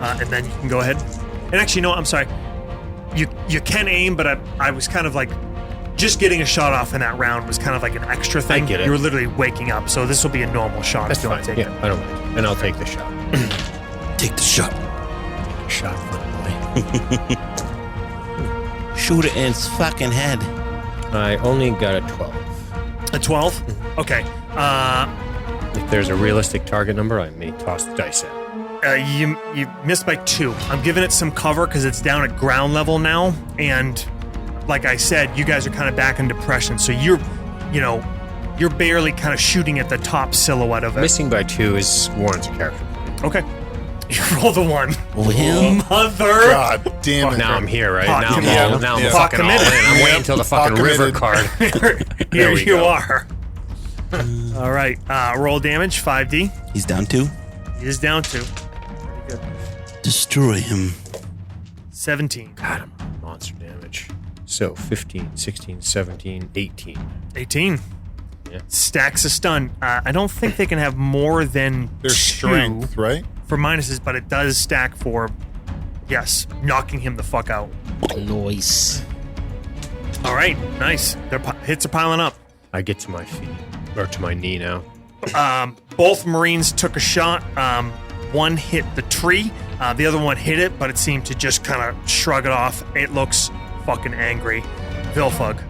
S3: And then you can go ahead. And actually, no, I'm sorry. You can aim, but I was kind of like, just getting a shot off in that round was kind of like an extra thing.
S4: get it.
S3: You were literally waking up, so this will be a normal shot
S4: That's
S3: if you want
S4: fine.
S3: to take
S4: Yeah, I don't mind. And I'll take the shot.
S5: Take the shot.
S4: Shot finally.
S5: Shoot it in its fucking head.
S4: I only got a 12.
S3: it. A 12? Okay.
S4: If there's a realistic target number, I may toss the dice at.
S3: You missed by 2. I'm giving it some cover because it's down at ground level now, and like I said, you guys are kind of back in depression, so you're barely kind of shooting at the top silhouette of it.
S4: Missing by 2 is warrants a character point.
S3: Okay. You roll the 1.
S5: Well,
S3: Mother.
S7: God damn it.
S4: Now I'm here, right?
S3: Pot
S4: Now I'm,
S3: committed.
S4: all, now I'm
S7: Yeah.
S3: Pot
S4: fucking all in.
S3: committed.
S4: I'm
S7: Yep.
S4: waiting until the
S7: Pot
S4: fucking river
S7: committed.
S4: card.
S3: Here
S4: we
S3: you
S4: go.
S3: are. All right. Roll damage, 5d.
S5: he's down 2.
S3: He is down to
S5: Destroy him.
S3: 17.
S4: God, I'm monster damage. So 15, 16, 17, 18.
S3: 18.
S4: Yeah.
S3: Stacks a stun. I don't think they can have more than
S7: Their
S3: 2
S7: strength, right?
S3: for minuses, but it does stack for, yes, knocking him the fuck out.
S6: Noise.
S3: All right, nice. Their hits are piling up.
S4: I get to my feet, or to my knee now.
S3: Both Marines took a shot. One hit the tree. The other one hit it, but it seemed to just kind of shrug it off. It looks fucking angry. Vilfug,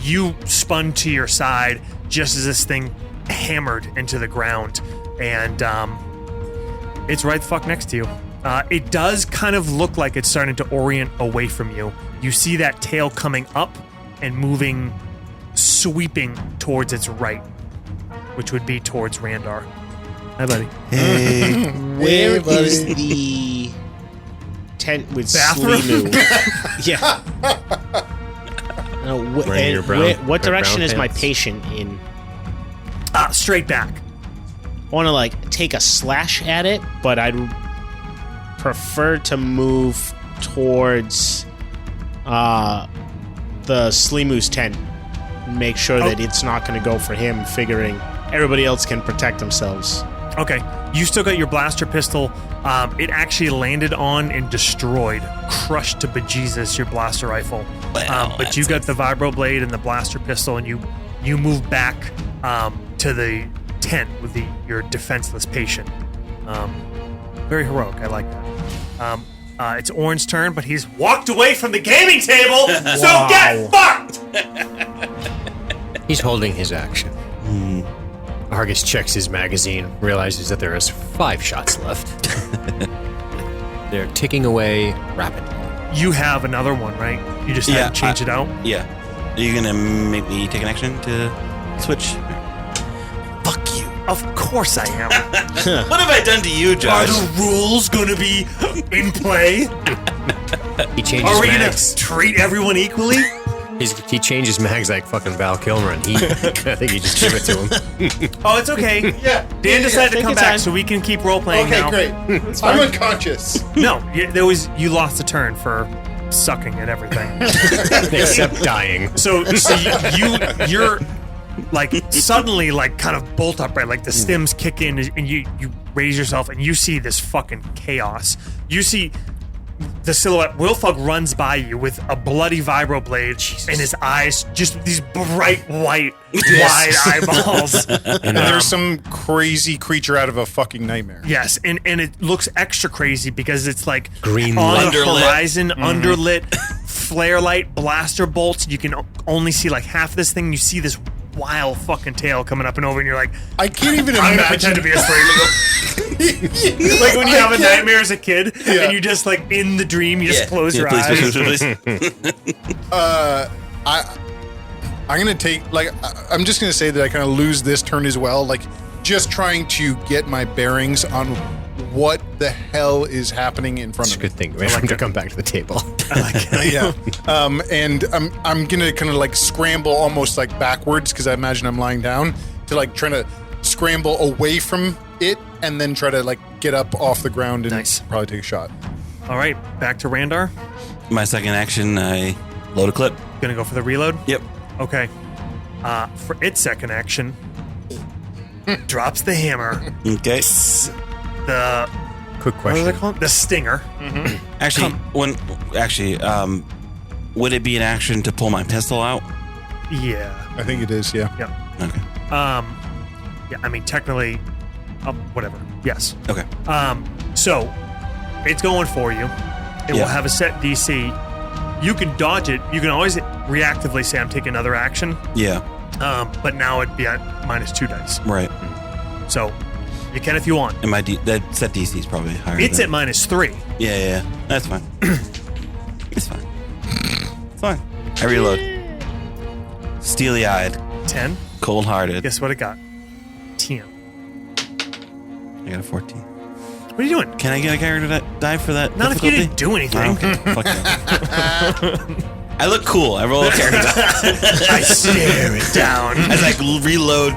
S3: you spun to your side just as this thing hammered into the ground, and it's right the fuck next to you. It does kind of look like it's starting to orient away from you. You see that tail coming up and moving, sweeping towards its right, which would be towards Randar. Hi, buddy.
S6: Where is the tent with
S3: Bathroom?
S6: Slimu? Yeah. No,
S4: Wearing your brown-
S6: what
S4: your
S6: direction
S4: brown
S6: is my
S4: pants?
S6: patient in?
S3: Straight back.
S6: I want to like take a slash at it, but I'd prefer to move towards the Slimu's tent. Make sure that it's not going to go for him, figuring everybody else can protect themselves.
S3: Okay, you still got your blaster pistol. It actually landed on and destroyed, crushed to bejesus your blaster rifle. But you got the vibroblade and the blaster pistol, and you move back to the tent with your defenseless patient. Very heroic. I like that. It's Orin's turn, but he's walked away from the gaming table, so get fucked!
S4: He's holding his action. Argus checks his magazine, realizes that there is 5 shots left. They're ticking away rapidly.
S3: You have another one, right? You just had to change it out?
S5: Yeah. Are you gonna make me take an action to switch? Fuck you.
S3: Of course I am.
S5: What have I done to you,
S3: Are
S5: Josh?
S3: the rules going to be in play?
S4: He changes
S3: Are we going
S4: mags.
S3: to treat everyone equally?
S4: He changes mags like fucking Val Kilmer, and I think he just give it to him.
S3: Oh, it's okay. Dan decided to come back, so we can keep role playing now.
S7: great. I'm unconscious.
S3: No, you lost a turn for sucking at everything.
S4: Except dying.
S3: So you're like suddenly like kind of bolt upright, like the stims kick in, and you raise yourself, and you see this fucking chaos. You see the silhouette. Wilfug runs by you with a bloody vibroblade, and his eyes just these bright white, wide eyeballs.
S7: And there's some crazy creature out of a fucking nightmare.
S3: Yes, and it looks extra crazy because it's like
S4: Green
S3: on
S4: light.
S3: the
S5: Underlit.
S3: horizon, underlit, flare light, blaster bolts. You can only see like half this thing. You see this wild fucking tail coming up and over, and you're like,
S7: I can't even
S3: I'm gonna
S7: imagine.
S3: pretend to be a spring. Like when you have a nightmare as a kid, and you just like in the dream, you just close your eyes.
S5: Please.
S7: I'm gonna take I'm just gonna say that I kind of lose this turn as well. Like just trying to get my bearings on what the hell is happening in front
S4: It's a
S7: of me.
S4: good thing. Wait for him to come back to the table.
S7: Yeah. And I'm gonna kind of like scramble almost like backwards because I imagine I'm lying down to like trying to scramble away from it and then try to like get up off the ground and
S3: Nice.
S7: probably take a shot.
S3: All right, back to Randar.
S5: My second action, I load a clip.
S3: Gonna go for the reload.
S5: Yep.
S3: Okay. For its second action, drops the hammer.
S5: Okay.
S3: The
S4: Quick
S3: what do they
S4: question.
S3: call it? The stinger.
S5: Actually, would it be an action to pull my pistol out?
S3: Yeah.
S7: I think it is. Yeah.
S3: Yep.
S5: Okay.
S3: Yeah. I mean, technically, whatever. Yes.
S5: Okay.
S3: So it's going for you. It will
S5: Yeah.
S3: have a set DC. You can dodge it. You can always reactively say, "I'm taking another action."
S5: Yeah.
S3: But now it'd be at -2 dice.
S5: Right.
S3: So you can if you want.
S5: And that set DC is probably higher.
S3: It's at
S5: than,
S3: -3.
S5: Yeah. That's fine. It's fine. It's fine. I reload. Steely-eyed,
S3: 10.
S5: cold-hearted.
S3: Guess what it got? 10.
S5: I got a 14.
S3: What are you doing?
S5: Can I get a character to die for that?
S3: Not if you
S5: difficulty?
S3: didn't do anything.
S5: Okay. Fuck that. I look cool. I roll a character die.
S3: I stare it down.
S5: As I reload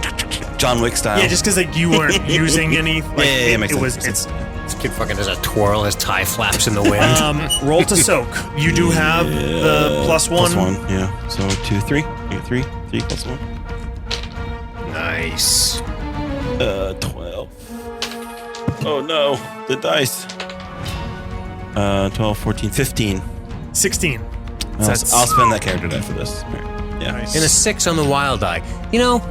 S5: John Wick style.
S3: Yeah, just because like you weren't using any. Like,
S5: Yeah, makes
S3: it
S5: sense.
S3: was. It's
S4: This kid fucking does a twirl. His tie flaps in the wind.
S3: roll to soak. You do have the +1.
S5: +1, yeah. So 2, 3. I got 3. 3 +1.
S4: Nice.
S5: 12. Oh no, the dice. 12, 14, 15.
S3: 16.
S5: I'll,
S3: That's-
S5: I'll spend that character die for this. Yeah.
S7: Nice.
S4: And a 6 on the wild die. You know,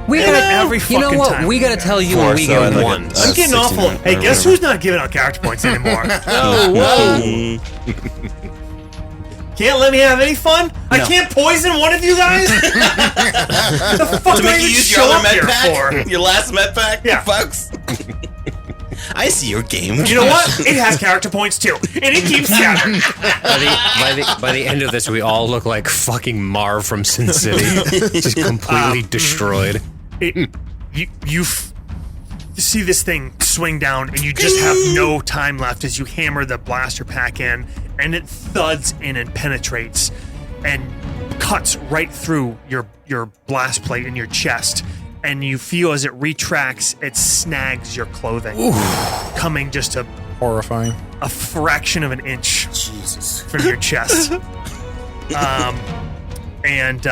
S4: we
S3: And
S4: gotta.
S3: every
S4: You know
S3: fucking
S4: what?
S3: time.
S4: We gotta tell you
S5: 4,
S4: when we
S5: so I
S4: get
S5: look
S4: one.
S5: at-
S3: I'm getting
S5: 16
S3: awful.
S5: or
S3: Hey, guess
S5: whatever.
S3: who's not giving out character points anymore? Can't let me have any fun? I
S5: No.
S3: can't poison one of you guys? The fuck
S5: To
S3: do I
S5: make you
S3: even
S5: use
S3: show
S5: your
S3: up
S5: other
S3: here
S5: med
S3: for?
S5: pack? Your last med pack?
S3: Yeah.
S5: Fucks. I see your game.
S3: You know what? It has character points too, and it keeps scattering.
S4: By the end of this, we all look like fucking Marv from Sin City, just completely destroyed.
S3: You see this thing swing down, and you just have no time left as you hammer the blaster pack in, and it thuds in and penetrates and cuts right through your blast plate in your chest. And you feel as it retracts, it snags your clothing, coming just
S7: Horrifying.
S3: a fraction of an inch from your chest. And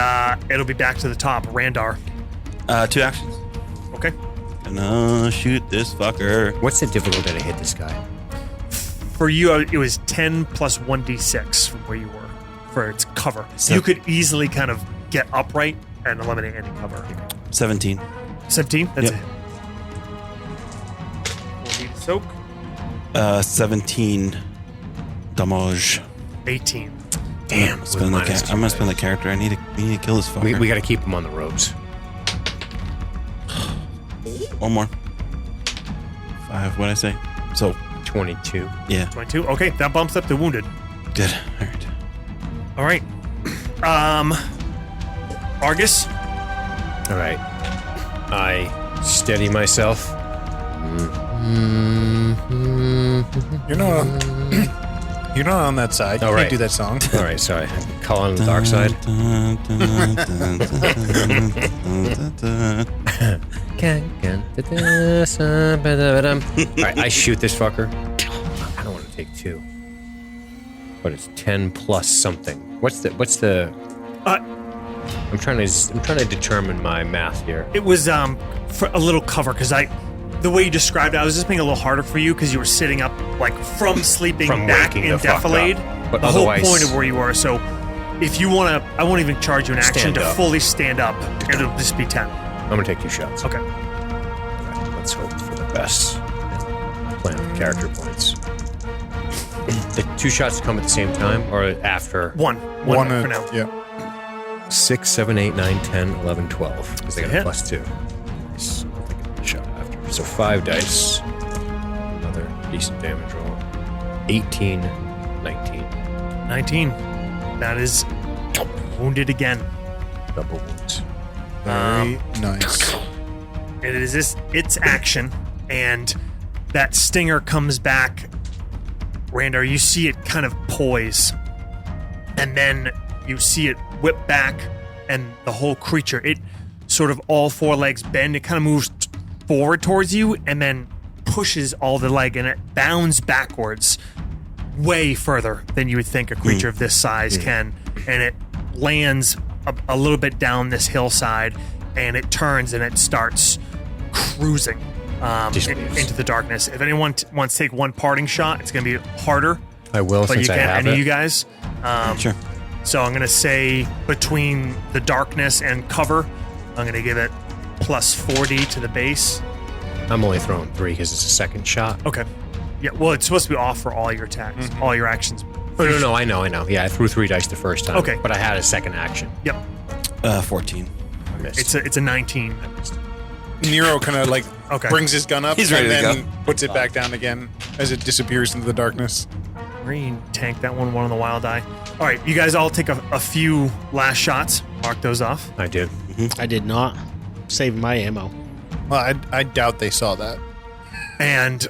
S3: it'll be back to the top. Randar.
S5: 2 actions.
S3: Okay.
S5: Gonna shoot this fucker.
S4: What's the difficulty to hit this guy?
S3: For you, it was 10 plus 1d6 from where you were for its cover.
S5: So-
S3: you could easily kind of get upright and eliminate any cover.
S5: 17.
S3: 17? That's
S5: Yep.
S3: it. 4d soak.
S5: 17 damage.
S3: 18.
S4: Damn.
S5: I'm gonna spend the character. I need to kill this fucker.
S4: We got to keep him on the ropes.
S5: One more. 5. What'd I say? So
S4: 22.
S5: yeah,
S3: 22. Okay, that bumps up the wounded.
S5: good. All right.
S3: All right. Argus.
S4: All right. I steady myself.
S7: You're not on that side. You
S4: All
S7: can't
S4: right.
S7: do that song.
S4: All right, sorry. Call on the dark side. All right, I shoot this fucker. I don't want to take 2, but it's 10 plus something. What's the?
S3: Uh,
S4: I'm trying to determine my math here.
S3: It was for a little cover because the way you described it, I was just making it a little harder for you because you were sitting up like from sleeping
S4: From
S3: back
S4: waking
S3: in
S4: the fuck
S3: defilade.
S4: up. But
S3: The whole
S4: otherwise-
S3: point of where you were. So if you want to, I won't even charge you an action
S4: Stand
S3: to
S4: up.
S3: fully stand up. It'll just be 10.
S4: I'm gonna take 2 shots.
S3: Okay.
S4: Let's hope for the best. Plan with character points. The 2 shots come at the same time or after?
S3: One
S7: One
S3: for now.
S7: Yeah.
S4: 6, 7, 8, 9, 10, 11, 12. Because they got
S3: Hit.
S4: a +2. Nice. I'll take a shot after. So 5 dice. Another decent damage roll. 18, 19.
S3: 19. That is wounded again.
S4: Double wounds.
S7: Very nice.
S3: It is its action, and that stinger comes back. Randar, you see it kind of poise, and then you see it whip back, and the whole creature, it sort of all 4 legs bend. It kind of moves forward towards you, and then pushes all the leg, and it bounds backwards way further than you would think a creature of this size can, and it lands a little bit down this hillside, and it turns and it starts cruising
S4: Just leaves.
S3: into the darkness. If anyone wants to take one parting shot, it's going to be harder,
S4: I will
S3: but you
S4: since I
S3: can't.
S4: have
S3: Any of
S4: it.
S3: you guys?
S5: Sure.
S3: So I'm going to say between the darkness and cover, I'm going to give it plus 4d to the base.
S4: I'm only throwing 3 because it's a second shot.
S3: Okay. Yeah. Well, it's supposed to be off for all your attacks, all your actions.
S4: Oh, no, I know. Yeah, I threw 3 dice the first time.
S3: Okay.
S4: But I had a second action.
S3: Yep.
S5: 14.
S4: I missed.
S3: It's a 19.
S7: Nero kind of like
S3: Okay.
S7: brings his gun up
S5: He's ready
S7: and
S5: to
S7: then puts it back down again as it disappears into the darkness.
S3: Green tank that one on the wild eye. All right, you guys all take a few last shots. Mark those off.
S4: I did.
S6: I did not save my ammo.
S7: Well, I doubt they saw that.
S3: And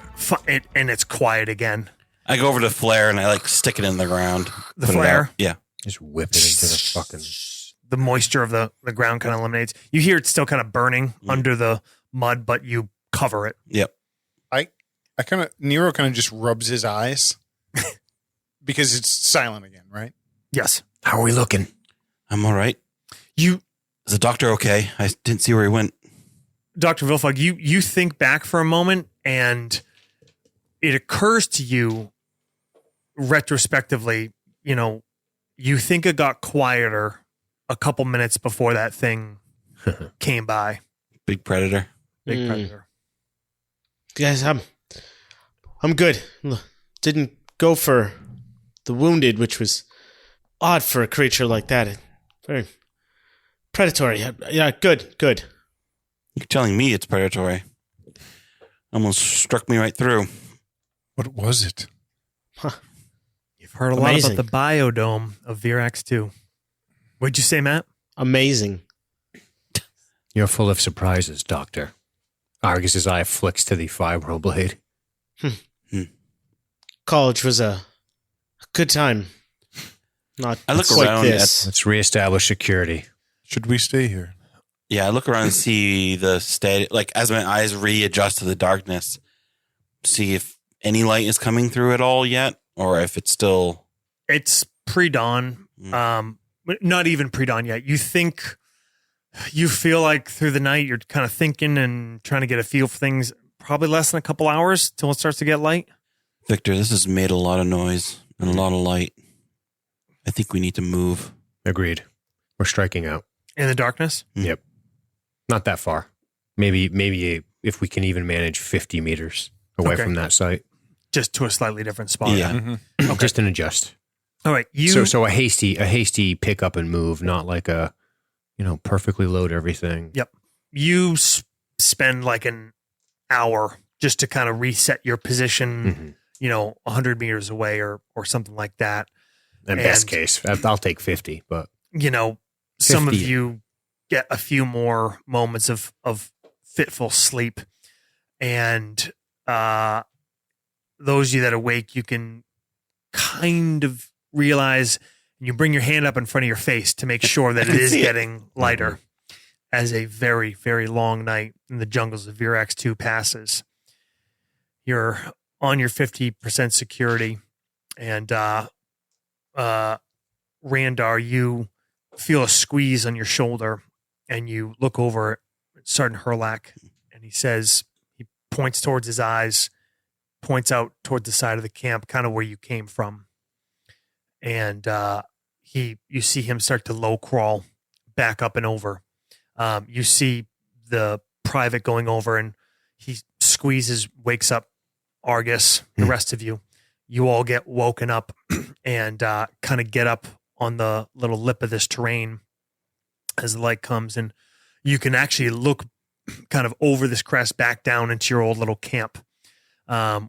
S3: it's quiet again.
S5: I go over to Flare and I like stick it in the ground.
S3: The
S5: Put it
S3: flare?
S5: out. Yeah.
S4: Just whip it into the fucking...
S3: The moisture of the ground kind of eliminates. You hear it's still kind of burning under the mud, but you cover it.
S5: Yep.
S7: Nero kind of just rubs his eyes because it's silent again, right?
S3: Yes.
S4: How are we looking?
S5: I'm all right.
S3: You,
S5: Is the doctor okay? I didn't see where he went.
S3: Dr. Vilfog, you think back for a moment, and it occurs to you retrospectively, you think it got quieter a couple minutes before that thing came by.
S5: Big predator.
S3: Big
S6: Mm.
S3: predator.
S6: Guys, I'm good. Didn't go for the wounded, which was odd for a creature like that. Very predatory. Yeah, good.
S5: You're telling me it's predatory. Almost struck me right through.
S7: What was it?
S3: You've heard a lot
S6: Amazing.
S3: about the biodome of Virax 2. What'd you say, Matt?
S6: Amazing.
S4: You're full of surprises, Doctor. Argus's eye flicks to the fibroblade.
S6: College was a good time. Not
S5: I look
S6: quite
S5: around
S6: this.
S4: Let's reestablish security.
S7: Should we stay here?
S5: Yeah, I look around and see the state, like as my eyes readjust to the darkness, see if any light is coming through at all yet, or if it's still.
S3: It's pre-dawn. But not even pre-dawn yet. You think You feel like through the night you're kind of thinking and trying to get a feel for things. Probably less than a couple hours till it starts to get light.
S5: Victor, this has made a lot of noise and a lot of light. I think we need to move.
S4: Agreed. We're striking out.
S3: In the darkness?
S4: Yep. Not that far. Maybe if we can even manage 50 meters away
S3: Okay.
S4: from that site.
S3: Just to a slightly different spot.
S5: Yeah.
S4: Just an adjust.
S3: All right. You
S4: So a hasty pick up and move, not like a, perfectly load everything.
S3: Yep. You spend like an hour just to kind of reset your position,
S4: Mhm.
S3: 100 meters away or something like that.
S4: And best
S3: And-
S4: case, I'll take 50, but
S3: Some of
S4: 50.
S3: you get a few more moments of fitful sleep. And those of you that awake, you can kind of realize, you bring your hand up in front of your face to make sure that it is
S5: see it.
S3: getting lighter as a very, very long night in the jungles of Virax 2 passes. You're on your 50% security, and Randar, you feel a squeeze on your shoulder, and you look over at Sergeant Herlack, and he points towards his eyes, points out towards the side of the camp, kind of where you came from. And you see him start to low crawl back up and over. You see the private going over, and he wakes up Argus, the rest of you. You all get woken up and kind of get up on the little lip of this terrain as the light comes, and you can actually look kind of over this crest back down into your old little camp,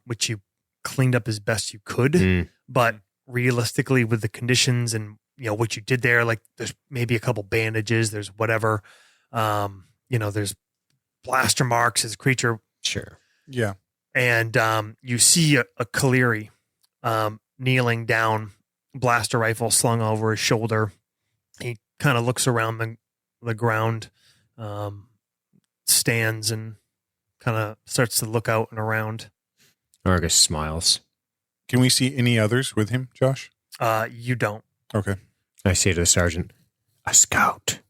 S3: which you cleaned up as best you could. But realistically, with the conditions and what you did there, like there's maybe a couple bandages, there's whatever, there's blaster marks as a creature.
S4: sure.
S7: Yeah.
S3: And you see a Kaleri kneeling down, blaster rifle slung over his shoulder. He kind of looks around the ground, stands and kind of starts to look out and around.
S4: Argus smiles.
S7: Can we see any others with him, Josh?
S3: You don't.
S7: Okay.
S4: I say to the sergeant, a scout.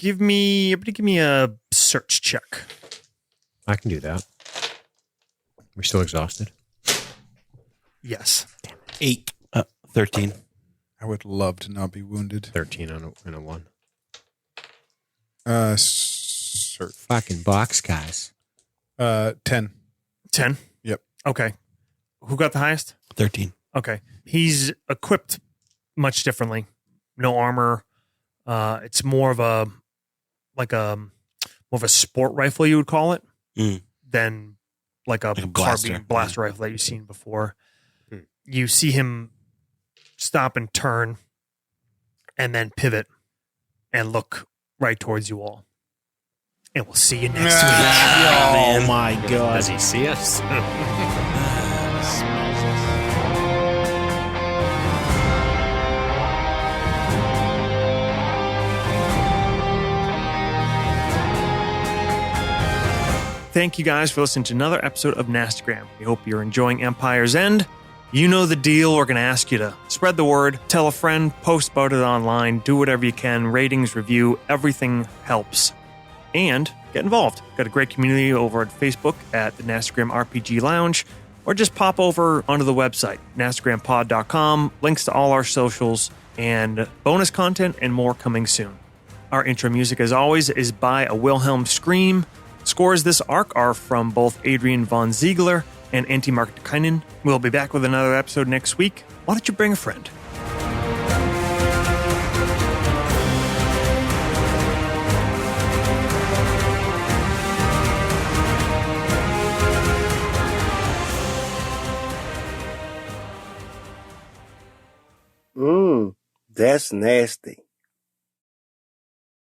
S3: Everybody give me a search check.
S4: I can do that. We're still exhausted.
S3: Yes.
S5: 8. 13.
S7: I would love to not be wounded.
S4: 13 on a 1.
S7: Sir.
S4: Fucking box guys.
S7: 10.
S3: 10?
S7: Yep.
S3: Okay. Who got the highest?
S5: 13.
S3: Okay. He's equipped much differently. No armor. It's more of a sport rifle, you would call it, than like a
S5: blaster.
S3: blaster rifle that you've seen before. You see him stop and turn and then pivot and look right towards you all. And we'll see you next week.
S6: Oh my god.
S4: Does he see us?
S3: Thank you guys for listening to another episode of Nastagram. We hope you're enjoying Empire's End. You know the deal. We're going to ask you to spread the word, tell a friend, post about it online, do whatever you can, ratings, review, everything helps. And get involved. Got a great community over at Facebook at the Nastagram RPG Lounge, or just pop over onto the website, nastagrampod.com, links to all our socials, and bonus content and more coming soon. Our intro music, as always, is by a Wilhelm Scream. Scores this arc are from both Adrian von Ziegler and Antti Marttikainen. We'll be back with another episode next week. Why don't you bring a friend?
S8: That's nasty.